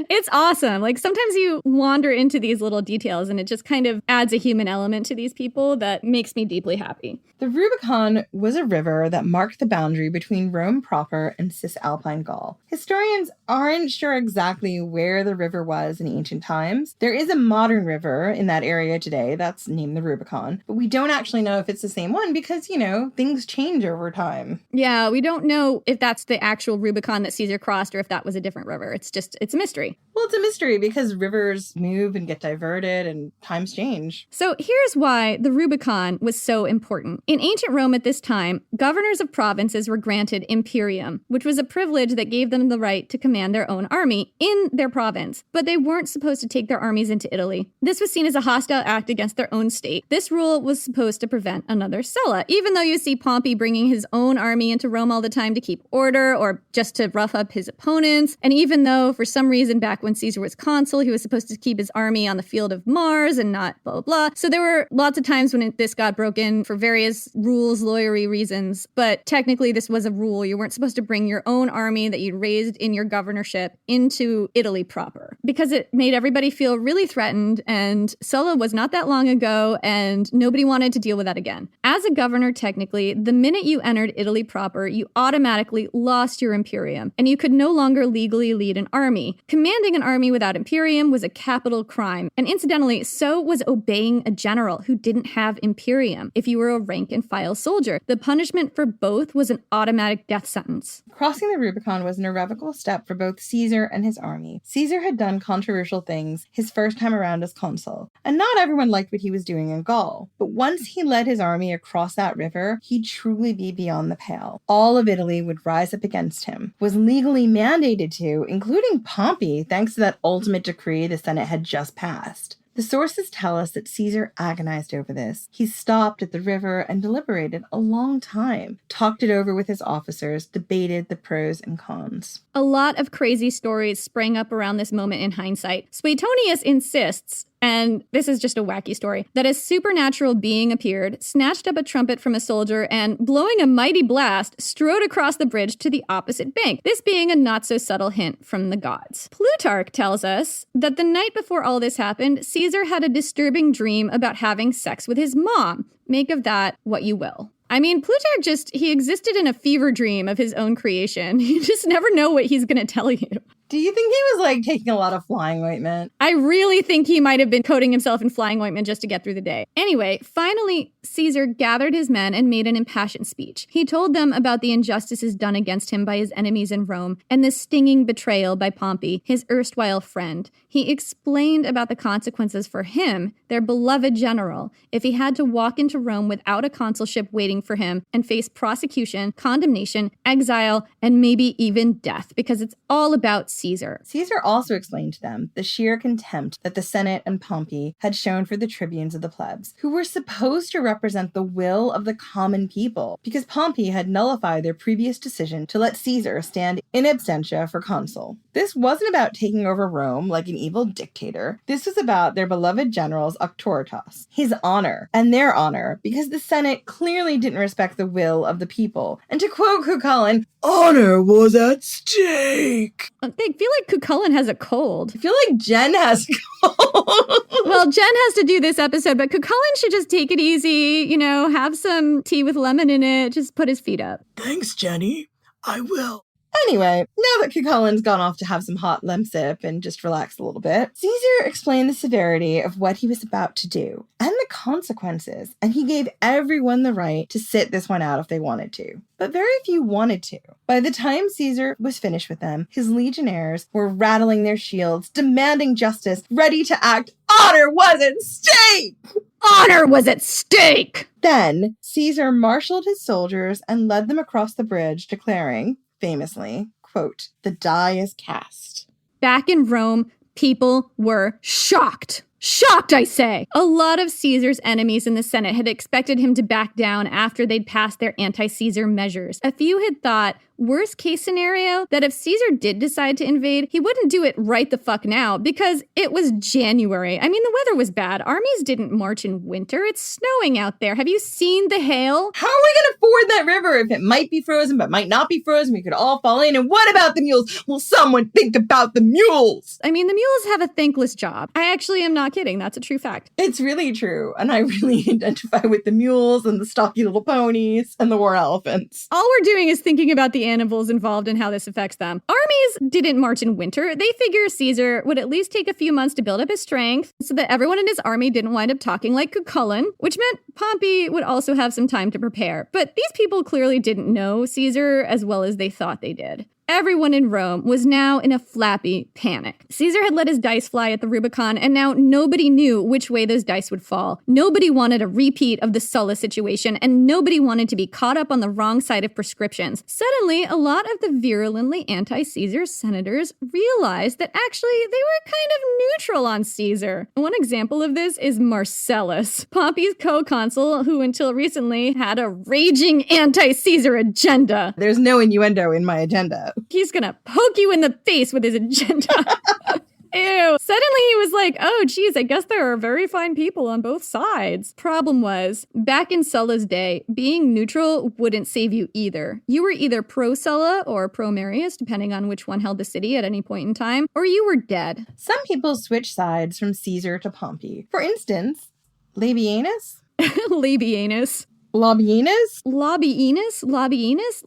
It's awesome. Like, sometimes you wander into these little details and it just kind of adds a human element to these people that makes me deeply happy. The Rubicon was a river that marked the boundary between Rome proper and Cisalpine Gaul. Historians aren't sure exactly where the river was in ancient times. There is a modern river in that area today that's named the Rubicon, but we don't actually know if it's the same one because, you know, things change over time. Yeah, we don't know if that's the actual Rubicon that Caesar crossed or if that was a different river. It's a mystery. Well, it's a mystery because rivers move and get diverted and times change. So here's why the Rubicon was so important. In ancient Rome at this time, governors of provinces were granted imperium, which was a privilege that gave them the right to command their own army in their province. But they weren't supposed to take their armies into Italy. This was seen as a hostile act against their own state. This rule was supposed to prevent another Sulla, even though you see Pompey bringing his own army into Rome all the time to keep order or just to rough up his opponents. And even though for some reason back when Caesar was consul, he was supposed to keep his army on the field of Mars and not blah, blah, blah. So there were lots of times when this got broken for various rules, lawyery reasons. But technically this was a rule. You weren't supposed to bring your own army that you'd raised in your governorship into Italy proper because it made everybody feel really threatened. And Sulla was not that long ago and nobody wanted to deal with that again. As a governor, technically, the minute you entered Italy proper, you automatically lost your imperium and you could no longer legally lead an army. Commanding Commanding an army without imperium was a capital crime. And incidentally, so was obeying a general who didn't have imperium if you were a rank-and-file soldier. The punishment for both was an automatic death sentence. Crossing the Rubicon was an irrevocable step for both Caesar and his army. Caesar had done controversial things his first time around as consul, and not everyone liked what he was doing in Gaul. But once he led his army across that river, he'd truly be beyond the pale. All of Italy would rise up against him, was legally mandated to, including Pompey, thanks to that ultimate decree the Senate had just passed. The sources tell us that Caesar agonized over this. He stopped at the river and deliberated a long time, talked it over with his officers, debated the pros and cons. A lot of crazy stories sprang up around this moment in hindsight. Suetonius insists, and this is just a wacky story, that a supernatural being appeared, snatched up a trumpet from a soldier, and, blowing a mighty blast, strode across the bridge to the opposite bank, this being a not-so-subtle hint from the gods. Plutarch tells us that the night before all this happened, Caesar had a disturbing dream about having sex with his mom. Make of that what you will. I mean, Plutarch he existed in a fever dream of his own creation. You just never know what he's going to tell you. Do you think he was, taking a lot of flying ointment? I really think he might have been coating himself in flying ointment just to get through the day. Anyway, finally, Caesar gathered his men and made an impassioned speech. He told them about the injustices done against him by his enemies in Rome and the stinging betrayal by Pompey, his erstwhile friend. He explained about the consequences for him, their beloved general, if he had to walk into Rome without a consulship waiting for him and face prosecution, condemnation, exile, and maybe even death, because it's all about Caesar. Caesar also explained to them the sheer contempt that the Senate and Pompey had shown for the tribunes of the plebs, who were supposed to represent the will of the common people, because Pompey had nullified their previous decision to let Caesar stand in absentia for consul. This wasn't about taking over Rome like an evil dictator. This was about their beloved general's auctoritas, his honor, and their honor, because the Senate clearly didn't respect the will of the people. And to quote Cuchulainn, honor was at stake. I feel like Cuchulainn has a cold. I feel like Jen has a cold. Well, Jen has to do this episode, but Cuchulainn should just take it easy, have some tea with lemon in it, just put his feet up. Thanks, Jenny. I will. Anyway, now that Cuchulainn's gone off to have some hot lemsip and just relax a little bit, Caesar explained the severity of what he was about to do and the consequences, and he gave everyone the right to sit this one out if they wanted to. But very few wanted to. By the time Caesar was finished with them, his legionnaires were rattling their shields, demanding justice, ready to act. Honor was at stake! Honor was at stake! Then Caesar marshaled his soldiers and led them across the bridge, declaring, famously, quote, "The die is cast." Back in Rome, people were shocked. Shocked, I say! A lot of Caesar's enemies in the Senate had expected him to back down after they'd passed their anti-Caesar measures. A few had thought, worst case scenario, that if Caesar did decide to invade, he wouldn't do it right the fuck now, because it was January. I mean, the weather was bad. Armies didn't march in winter. It's snowing out there. Have you seen the hail? How are we going to ford that river if it might be frozen but might not be frozen? We could all fall in. And what about the mules? Will someone think about the mules? I mean, the mules have a thankless job. I actually am not kidding. That's a true fact. It's really true. And I really identify with the mules and the stocky little ponies and the war elephants. All we're doing is thinking about the animals involved and how this affects them. Armies didn't march in winter. They figure Caesar would at least take a few months to build up his strength so that everyone in his army didn't wind up talking like Cuchulainn, which meant Pompey would also have some time to prepare. But these people clearly didn't know Caesar as well as they thought they did. Everyone in Rome was now in a flappy panic. Caesar had let his dice fly at the Rubicon, and now nobody knew which way those dice would fall. Nobody wanted a repeat of the Sulla situation, and nobody wanted to be caught up on the wrong side of prescriptions. Suddenly, a lot of the virulently anti-Caesar senators realized that actually they were kind of neutral on Caesar. One example of this is Marcellus, Pompey's co-consul, who until recently had a raging anti-Caesar agenda. There's no innuendo in my agenda. He's gonna poke you in the face with his agenda. Ew. Suddenly he was like, oh, geez, I guess there are very fine people on both sides. Problem was, back in Sulla's day, being neutral wouldn't save you either. You were either pro-Sulla or pro-Marius, depending on which one held the city at any point in time, or you were dead. Some people switch sides from Caesar to Pompey. For instance, Labienus? Labienus. Labienus? Labienus? Labienus?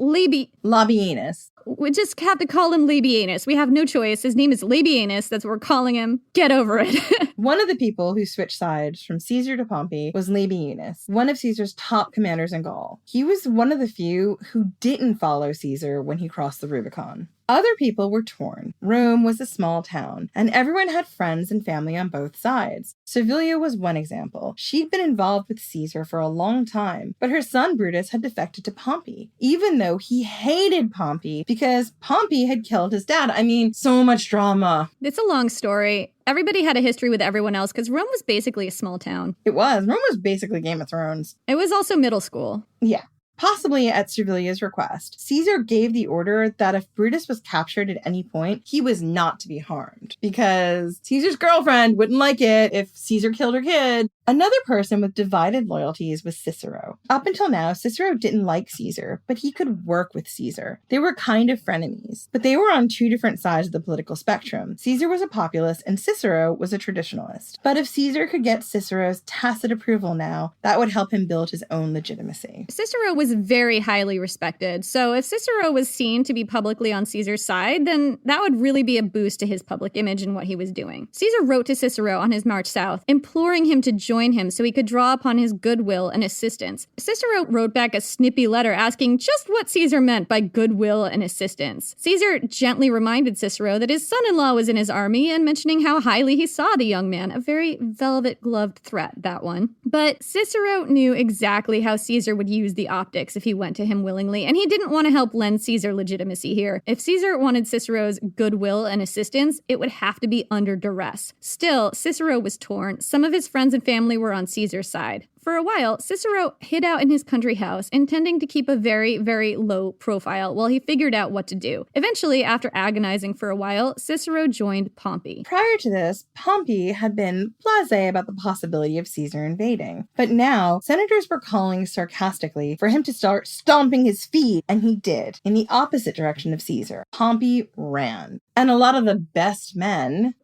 Labienus. We just have to call him Labienus. We have no choice. His name is Labienus. That's what we're calling him. Get over it. One of the people who switched sides from Caesar to Pompey was Labienus, one of Caesar's top commanders in Gaul. He was one of the few who didn't follow Caesar when he crossed the Rubicon. Other people were torn. Rome was a small town, and everyone had friends and family on both sides. Servilia was one example. She'd been involved with Caesar for a long time, but her son Brutus had defected to Pompey, even though he hated Pompey because Pompey had killed his dad. I mean, so much drama. It's a long story. Everybody had a history with everyone else because Rome was basically a small town. It was. Rome was basically Game of Thrones. It was also middle school. Yeah. Possibly at Servilia's request, Caesar gave the order that if Brutus was captured at any point, he was not to be harmed, because Caesar's girlfriend wouldn't like it if Caesar killed her kid. Another person with divided loyalties was Cicero. Up until now, Cicero didn't like Caesar, but he could work with Caesar. They were kind of frenemies, but they were on two different sides of the political spectrum. Caesar was a populist and Cicero was a traditionalist. But if Caesar could get Cicero's tacit approval now, that would help him build his own legitimacy. Cicero was very highly respected, so if Cicero was seen to be publicly on Caesar's side, then that would really be a boost to his public image and what he was doing. Caesar wrote to Cicero on his march south, imploring him to join him so he could draw upon his goodwill and assistance. Cicero wrote back a snippy letter asking just what Caesar meant by goodwill and assistance. Caesar gently reminded Cicero that his son-in-law was in his army and mentioning how highly he saw the young man. A very velvet-gloved threat, that one. But Cicero knew exactly how Caesar would use the optics if he went to him willingly, and he didn't want to help lend Caesar legitimacy here. If Caesar wanted Cicero's goodwill and assistance, it would have to be under duress. Still, Cicero was torn. Some of his friends and family were on Caesar's side. For a while, Cicero hid out in his country house, intending to keep a very, very low profile while he figured out what to do. Eventually, after agonizing for a while, Cicero joined Pompey. Prior to this, Pompey had been blasé about the possibility of Caesar invading. But now, senators were calling sarcastically for him to start stomping his feet, and he did, in the opposite direction of Caesar. Pompey ran. And a lot of the best men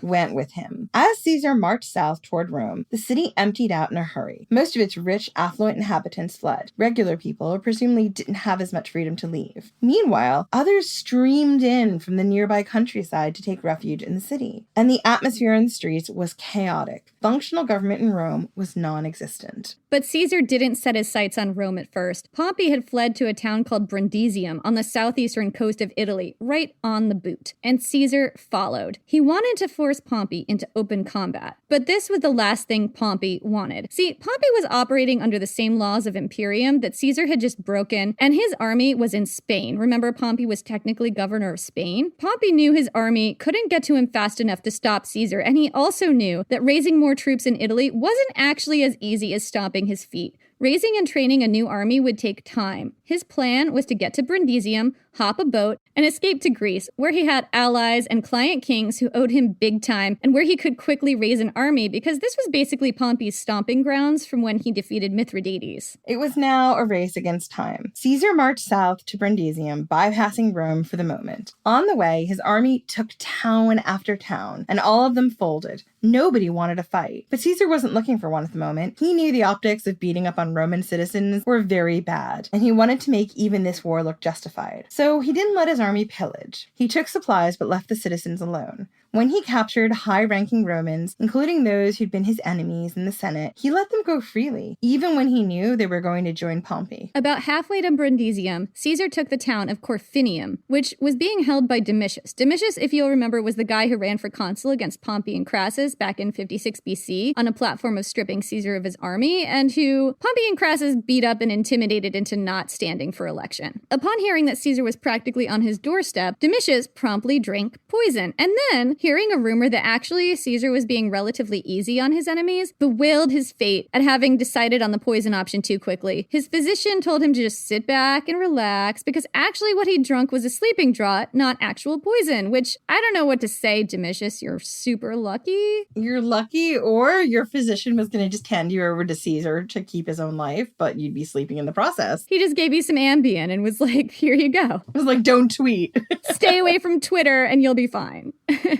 went with him. As Caesar marched south toward Rome, the city emptied out in a hurry. Most of its rich, affluent inhabitants fled. Regular people presumably didn't have as much freedom to leave. Meanwhile, others streamed in from the nearby countryside to take refuge in the city. And the atmosphere in the streets was chaotic. Functional government in Rome was non-existent. But Caesar didn't set his sights on Rome at first. Pompey had fled to a town called Brundisium on the southeastern coast of Italy, right on the boot. And Caesar followed. He wanted to force Pompey into open combat. But this was the last thing Pompey wanted. See, Pompey was operating under the same laws of Imperium that Caesar had just broken, and his army was in Spain. Remember, Pompey was technically governor of Spain? Pompey knew his army couldn't get to him fast enough to stop Caesar, and he also knew that raising more troops in Italy wasn't actually as easy as stomping his feet. Raising and training a new army would take time. His plan was to get to Brundisium, hop a boat, and escape to Greece, where he had allies and client kings who owed him big time, and where he could quickly raise an army, because this was basically Pompey's stomping grounds from when he defeated Mithridates. It was now a race against time. Caesar marched south to Brundisium, bypassing Rome for the moment. On the way, his army took town after town, and all of them folded. Nobody wanted a fight. But Caesar wasn't looking for one at the moment. He knew the optics of beating up on Roman citizens were very bad, and he wanted to make even this war look justified. So he didn't let his army pillage. He took supplies but left the citizens alone. When he captured high-ranking Romans, including those who'd been his enemies in the Senate, he let them go freely, even when he knew they were going to join Pompey. About halfway to Brundisium, Caesar took the town of Corfinium, which was being held by Domitius. Domitius, if you'll remember, was the guy who ran for consul against Pompey and Crassus back in 56 BC on a platform of stripping Caesar of his army, and who Pompey and Crassus beat up and intimidated into not standing for election. Upon hearing that Caesar was practically on his doorstep, Domitius promptly drank poison, and then, hearing a rumor that actually Caesar was being relatively easy on his enemies, bewailed his fate at having decided on the poison option too quickly. His physician told him to just sit back and relax, because actually what he'd drunk was a sleeping draught, not actual poison, which I don't know what to say, Domitius. You're super lucky. You're lucky, or your physician was going to just hand you over to Caesar to keep his own life, but you'd be sleeping in the process. He just gave you some Ambien and was like, here you go. It was like, don't tweet. Stay away from Twitter and you'll be fine.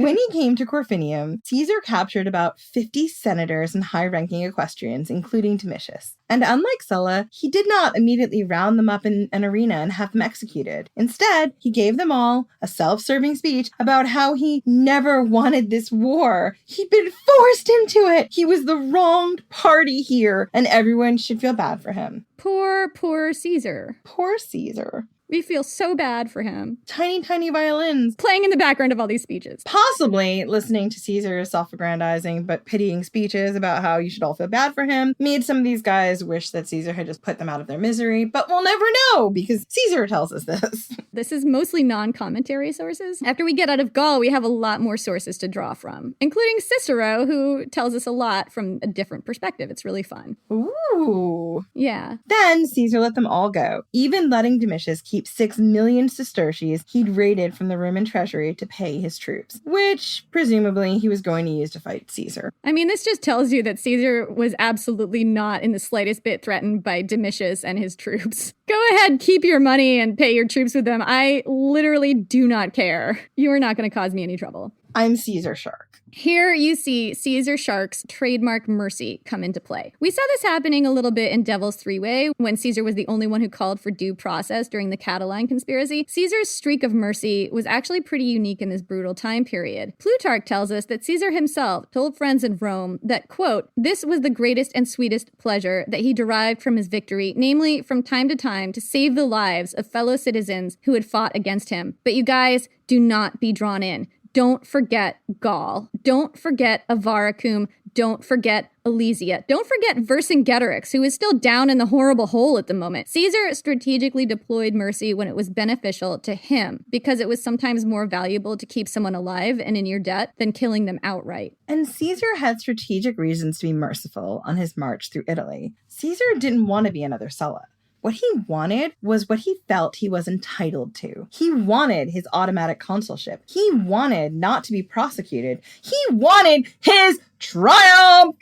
When he came to Corfinium, Caesar captured about 50 senators and high-ranking equestrians, including Domitius. And unlike Sulla, he did not immediately round them up in an arena and have them executed. Instead, he gave them all a self-serving speech about how he never wanted this war. He'd been forced into it. He was the wronged party here, and everyone should feel bad for him. Poor Caesar. Poor Caesar. We feel so bad for him. Tiny, tiny violins. Playing in the background of all these speeches. Possibly listening to Caesar's self-aggrandizing but pitying speeches about how you should all feel bad for him made some of these guys wish that Caesar had just put them out of their misery, but we'll never know because Caesar tells us this. This is mostly non-commentary sources. After we get out of Gaul, we have a lot more sources to draw from, including Cicero, who tells us a lot from a different perspective. It's really fun. Ooh. Yeah. Then Caesar let them all go, even letting Domitius keep 6 million sesterces he'd raided from the Roman treasury to pay his troops, which presumably he was going to use to fight Caesar. I mean, this just tells you that Caesar was absolutely not in the slightest bit threatened by Domitius and his troops. Go ahead, keep your money and pay your troops with them. I literally do not care. You are not going to cause me any trouble. I'm Caesar Shark. Here you see Caesar Shark's trademark mercy come into play. We saw this happening a little bit in Devil's Three-Way when Caesar was the only one who called for due process during the Catiline conspiracy. Caesar's streak of mercy was actually pretty unique in this brutal time period. Plutarch tells us that Caesar himself told friends in Rome that, quote, this was the greatest and sweetest pleasure that he derived from his victory, namely from time to time to save the lives of fellow citizens who had fought against him. But you guys, do not be drawn in. Don't forget Gaul. Don't forget Avaricum. Don't forget Alesia. Don't forget Vercingetorix, who is still down in the horrible hole at the moment. Caesar strategically deployed mercy when it was beneficial to him, because it was sometimes more valuable to keep someone alive and in your debt than killing them outright. And Caesar had strategic reasons to be merciful on his march through Italy. Caesar didn't want to be another Sulla. What he wanted was what he felt he was entitled to. He wanted his automatic consulship. He wanted not to be prosecuted. He wanted his triumph.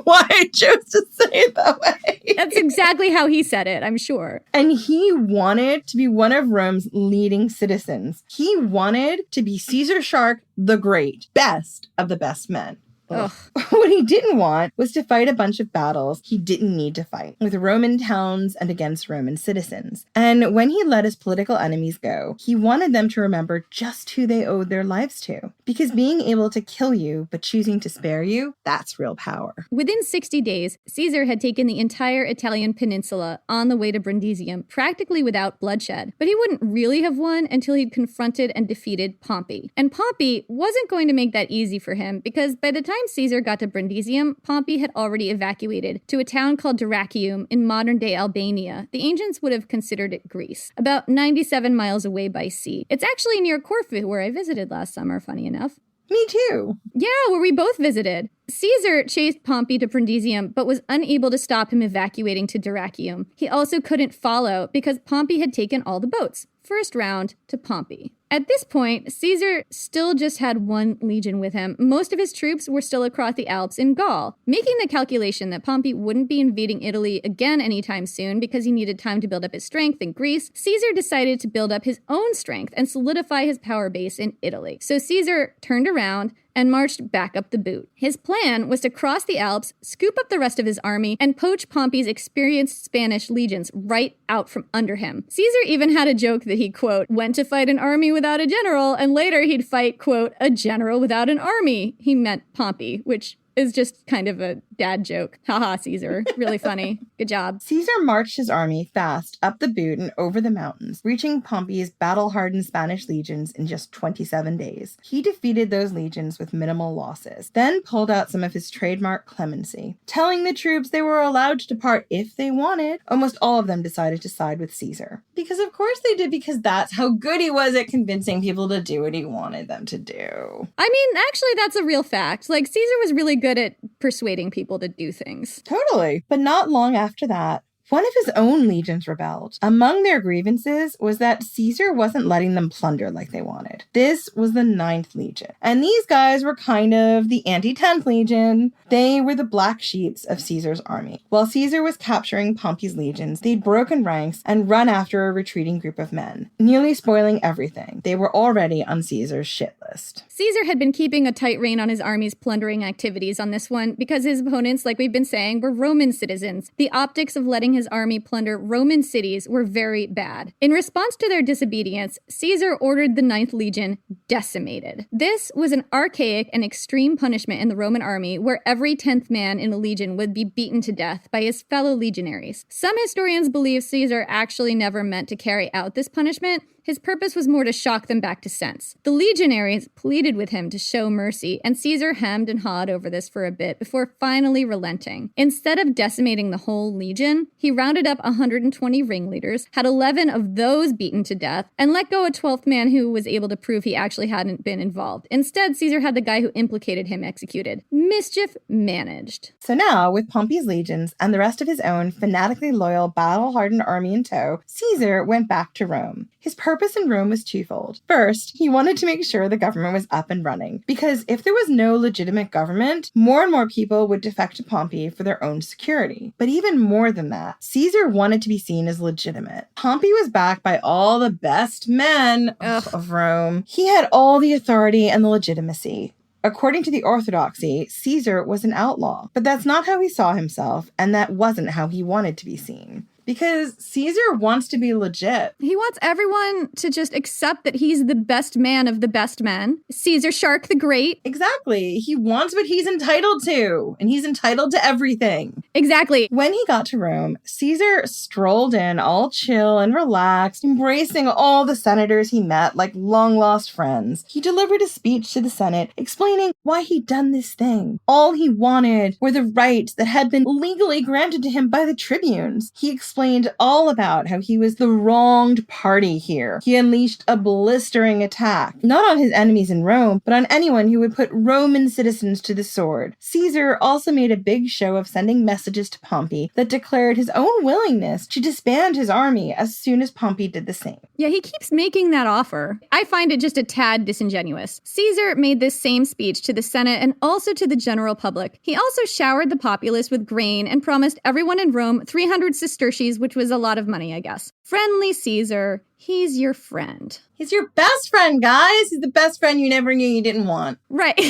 Why I chose to say it that way. That's exactly how he said it, I'm sure. And he wanted to be one of Rome's leading citizens. He wanted to be Caesar Shark the Great, best of the best men. Ugh. What he didn't want was to fight a bunch of battles he didn't need to fight, with Roman towns and against Roman citizens. And when he let his political enemies go, he wanted them to remember just who they owed their lives to. Because being able to kill you, but choosing to spare you, that's real power. Within 60 days, Caesar had taken the entire Italian peninsula on the way to Brundisium, practically without bloodshed. But he wouldn't really have won until he'd confronted and defeated Pompey. And Pompey wasn't going to make that easy for him, because by the time Caesar got to Brundisium, Pompey had already evacuated to a town called Dyrrachium in modern-day Albania. The ancients would have considered it Greece, about 97 miles away by sea. It's actually near Corfu, where I visited last summer, funny enough. Me too. Yeah, where we both visited. Caesar chased Pompey to Brundisium, but was unable to stop him evacuating to Dyrrachium. He also couldn't follow because Pompey had taken all the boats. First round to Pompey. At this point, Caesar still just had one legion with him. Most of his troops were still across the Alps in Gaul. Making the calculation that Pompey wouldn't be invading Italy again anytime soon because he needed time to build up his strength in Greece, Caesar decided to build up his own strength and solidify his power base in Italy. So Caesar turned around and marched back up the boot. His plan was to cross the Alps, scoop up the rest of his army, and poach Pompey's experienced Spanish legions right out from under him. Caesar even had a joke that he, quote, went to fight an army without a general, and later he'd fight, quote, a general without an army. He meant Pompey, which is just kind of a dad joke. Haha, Caesar. Really funny. Good job. Caesar marched his army fast up the boot and over the mountains, reaching Pompey's battle-hardened Spanish legions in just 27 days. He defeated those legions with minimal losses, then pulled out some of his trademark clemency, telling the troops they were allowed to depart if they wanted. Almost all of them decided to side with Caesar. Because of course they did, because that's how good he was at convincing people to do what he wanted them to do. I mean, actually, that's a real fact. Caesar was really good at persuading people to do things. Totally. But not long after that, One of his own legions rebelled. Among their grievances was that Caesar wasn't letting them plunder like they wanted. This was the 9th Legion. And these guys were kind of the anti-10th Legion. They were the black sheeps of Caesar's army. While Caesar was capturing Pompey's legions, they'd broken ranks and run after a retreating group of men, nearly spoiling everything. They were already on Caesar's shit list. Caesar had been keeping a tight rein on his army's plundering activities on this one because his opponents, like we've been saying, were Roman citizens. The optics of letting his army plunder Roman cities were very bad. In response to their disobedience, Caesar ordered the 9th Legion decimated. This was an archaic and extreme punishment in the Roman army where every 10th man in a legion would be beaten to death by his fellow legionaries. Some historians believe Caesar actually never meant to carry out this punishment. His purpose was more to shock them back to sense. The legionaries pleaded with him to show mercy, and Caesar hemmed and hawed over this for a bit before finally relenting. Instead of decimating the whole legion, he rounded up 120 ringleaders, had 11 of those beaten to death, and let go a 12th man who was able to prove he actually hadn't been involved. Instead, Caesar had the guy who implicated him executed. Mischief managed. So now, with Pompey's legions and the rest of his own fanatically loyal, battle-hardened army in tow, Caesar went back to Rome. His purpose in Rome was twofold. First, he wanted to make sure the government was up and running, because if there was no legitimate government, more and more people would defect to Pompey for their own security. But even more than that, Caesar wanted to be seen as legitimate. Pompey was backed by all the best men of Rome. He had all the authority and the legitimacy. According to the orthodoxy, Caesar was an outlaw, but that's not how he saw himself, and that wasn't how he wanted to be seen. Because Caesar wants to be legit. He wants everyone to just accept that he's the best man of the best men. Caesar Shark the Great. Exactly. He wants what he's entitled to, and he's entitled to everything. Exactly. When he got to Rome, Caesar strolled in all chill and relaxed, embracing all the senators he met like long-lost friends. He delivered a speech to the Senate explaining why he'd done this thing. All he wanted were the rights that had been legally granted to him by the tribunes. He explained all about how he was the wronged party here. He unleashed a blistering attack, not on his enemies in Rome, but on anyone who would put Roman citizens to the sword. Caesar also made a big show of sending messages to Pompey that declared his own willingness to disband his army as soon as Pompey did the same. Yeah, he keeps making that offer. I find it just a tad disingenuous. Caesar made this same speech to the Senate and also to the general public. He also showered the populace with grain and promised everyone in Rome 300 sesterces, which was a lot of money, I guess. Friendly Caesar, he's your friend. He's your best friend, guys. He's the best friend you never knew you didn't want. Right.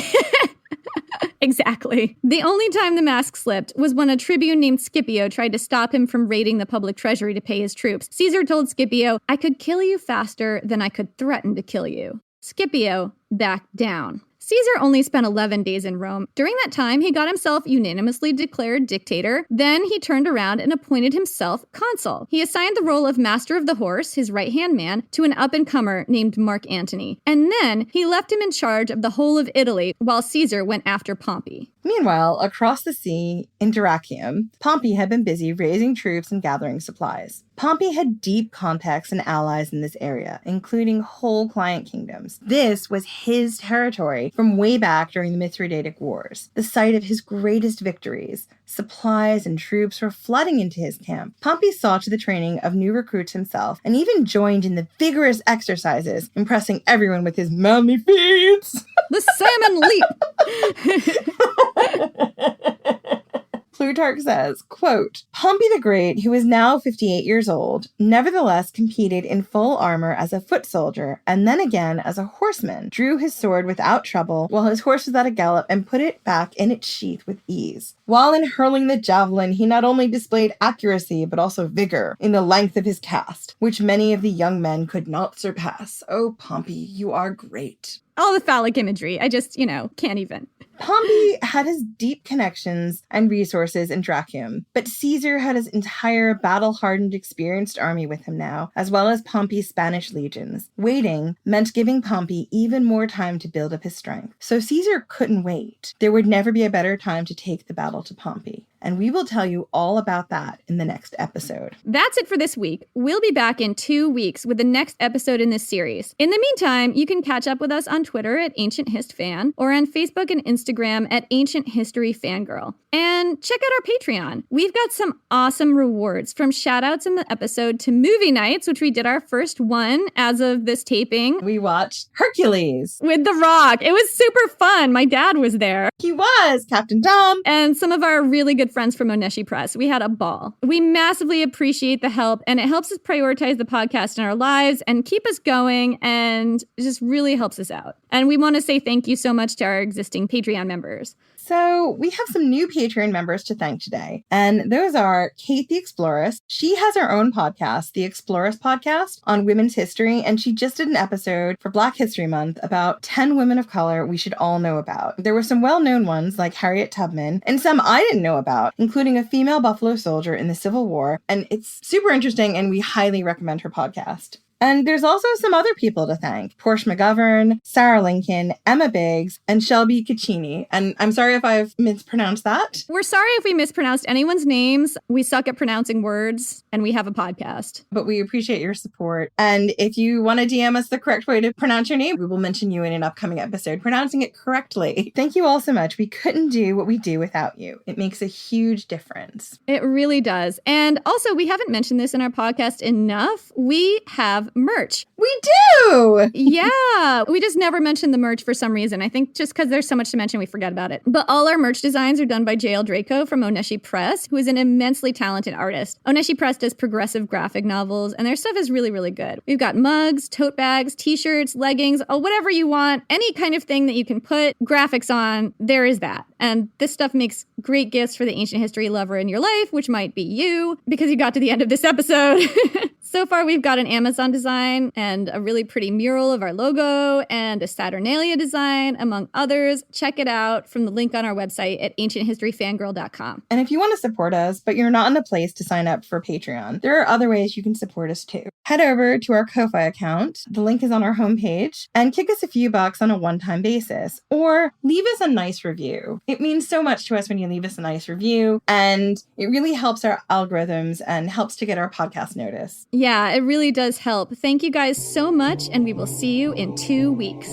Exactly. The only time the mask slipped was when a tribune named Scipio tried to stop him from raiding the public treasury to pay his troops. Caesar told Scipio, "I could kill you faster than I could threaten to kill you." Scipio backed down. Caesar only spent 11 days in Rome. During that time, he got himself unanimously declared dictator. Then he turned around and appointed himself consul. He assigned the role of master of the horse, his right-hand man, to an up-and-comer named Mark Antony. And then he left him in charge of the whole of Italy while Caesar went after Pompey. Meanwhile, across the sea, in Dyrrhachium, Pompey had been busy raising troops and gathering supplies. Pompey had deep contacts and allies in this area, including whole client kingdoms. This was his territory from way back during the Mithridatic Wars, the site of his greatest victories. Supplies and troops were flooding into his camp. Pompey saw to the training of new recruits himself, and even joined in the vigorous exercises, impressing everyone with his manly feats. The salmon leap! Plutarch says, quote, Pompey the Great, who is now 58 years old, nevertheless competed in full armor as a foot soldier, and then again as a horseman, drew his sword without trouble, while his horse was at a gallop, and put it back in its sheath with ease. While in hurling the javelin, he not only displayed accuracy, but also vigor in the length of his cast, which many of the young men could not surpass. Oh, Pompey, you are great. All the phallic imagery. I just, can't even. Pompey had his deep connections and resources in Dyrrhachium, but Caesar had his entire battle-hardened, experienced army with him now, as well as Pompey's Spanish legions. Waiting meant giving Pompey even more time to build up his strength. So Caesar couldn't wait. There would never be a better time to take the battle to Pompey. And we will tell you all about that in the next episode. That's it for this week. We'll be back in 2 weeks with the next episode in this series. In the meantime, you can catch up with us on Twitter at Ancient Hist Fan or on Facebook and Instagram at Ancient History Fangirl. And check out our Patreon. We've got some awesome rewards, from shoutouts in the episode to movie nights, which we did our first one as of this taping. We watched Hercules with The Rock. It was super fun. My dad was there. He was, Captain Tom. And some of our really good friends from Oneshi Press. We had a ball. We massively appreciate the help, and it helps us prioritize the podcast in our lives and keep us going, and it just really helps us out. And we want to say thank you so much to our existing Patreon members. So we have some new Patreon members to thank today. And those are Kate the Exploress. She has her own podcast, the Exploress Podcast, on women's history. And she just did an episode for Black History Month about 10 women of color we should all know about. There were some well-known ones like Harriet Tubman and some I didn't know about, including a female Buffalo soldier in the Civil War. And it's super interesting, and we highly recommend her podcast. And there's also some other people to thank. Portia McGovern, Sarah Lincoln, Emma Biggs, and Shelby Caccini. And I'm sorry if I've mispronounced that. We're sorry if we mispronounced anyone's names. We suck at pronouncing words, and we have a podcast. But we appreciate your support. And if you want to DM us the correct way to pronounce your name, we will mention you in an upcoming episode pronouncing it correctly. Thank you all so much. We couldn't do what we do without you. It makes a huge difference. It really does. And also, we haven't mentioned this in our podcast enough. We have merch. We do! Yeah. We just never mentioned the merch for some reason. I think just because there's so much to mention, we forget about it. But all our merch designs are done by JL Draco from Oneshi Press, who is an immensely talented artist. Oneshi Press does progressive graphic novels, and their stuff is really, really good. We've got mugs, tote bags, t-shirts, leggings, whatever you want, any kind of thing that you can put graphics on, there is that. And this stuff makes great gifts for the ancient history lover in your life, which might be you, because you got to the end of this episode. So far, we've got an Amazon design and a really pretty mural of our logo and a Saturnalia design, among others. Check it out from the link on our website at ancienthistoryfangirl.com. And if you want to support us, but you're not in a place to sign up for Patreon, there are other ways you can support us too. Head over to our Ko-Fi account. The link is on our homepage, and kick us a few bucks on a one-time basis, or leave us a nice review. It means so much to us when you leave us a nice review, and it really helps our algorithms and helps to get our podcast noticed. Yeah, it really does help. Thank you guys so much, and we will see you in 2 weeks.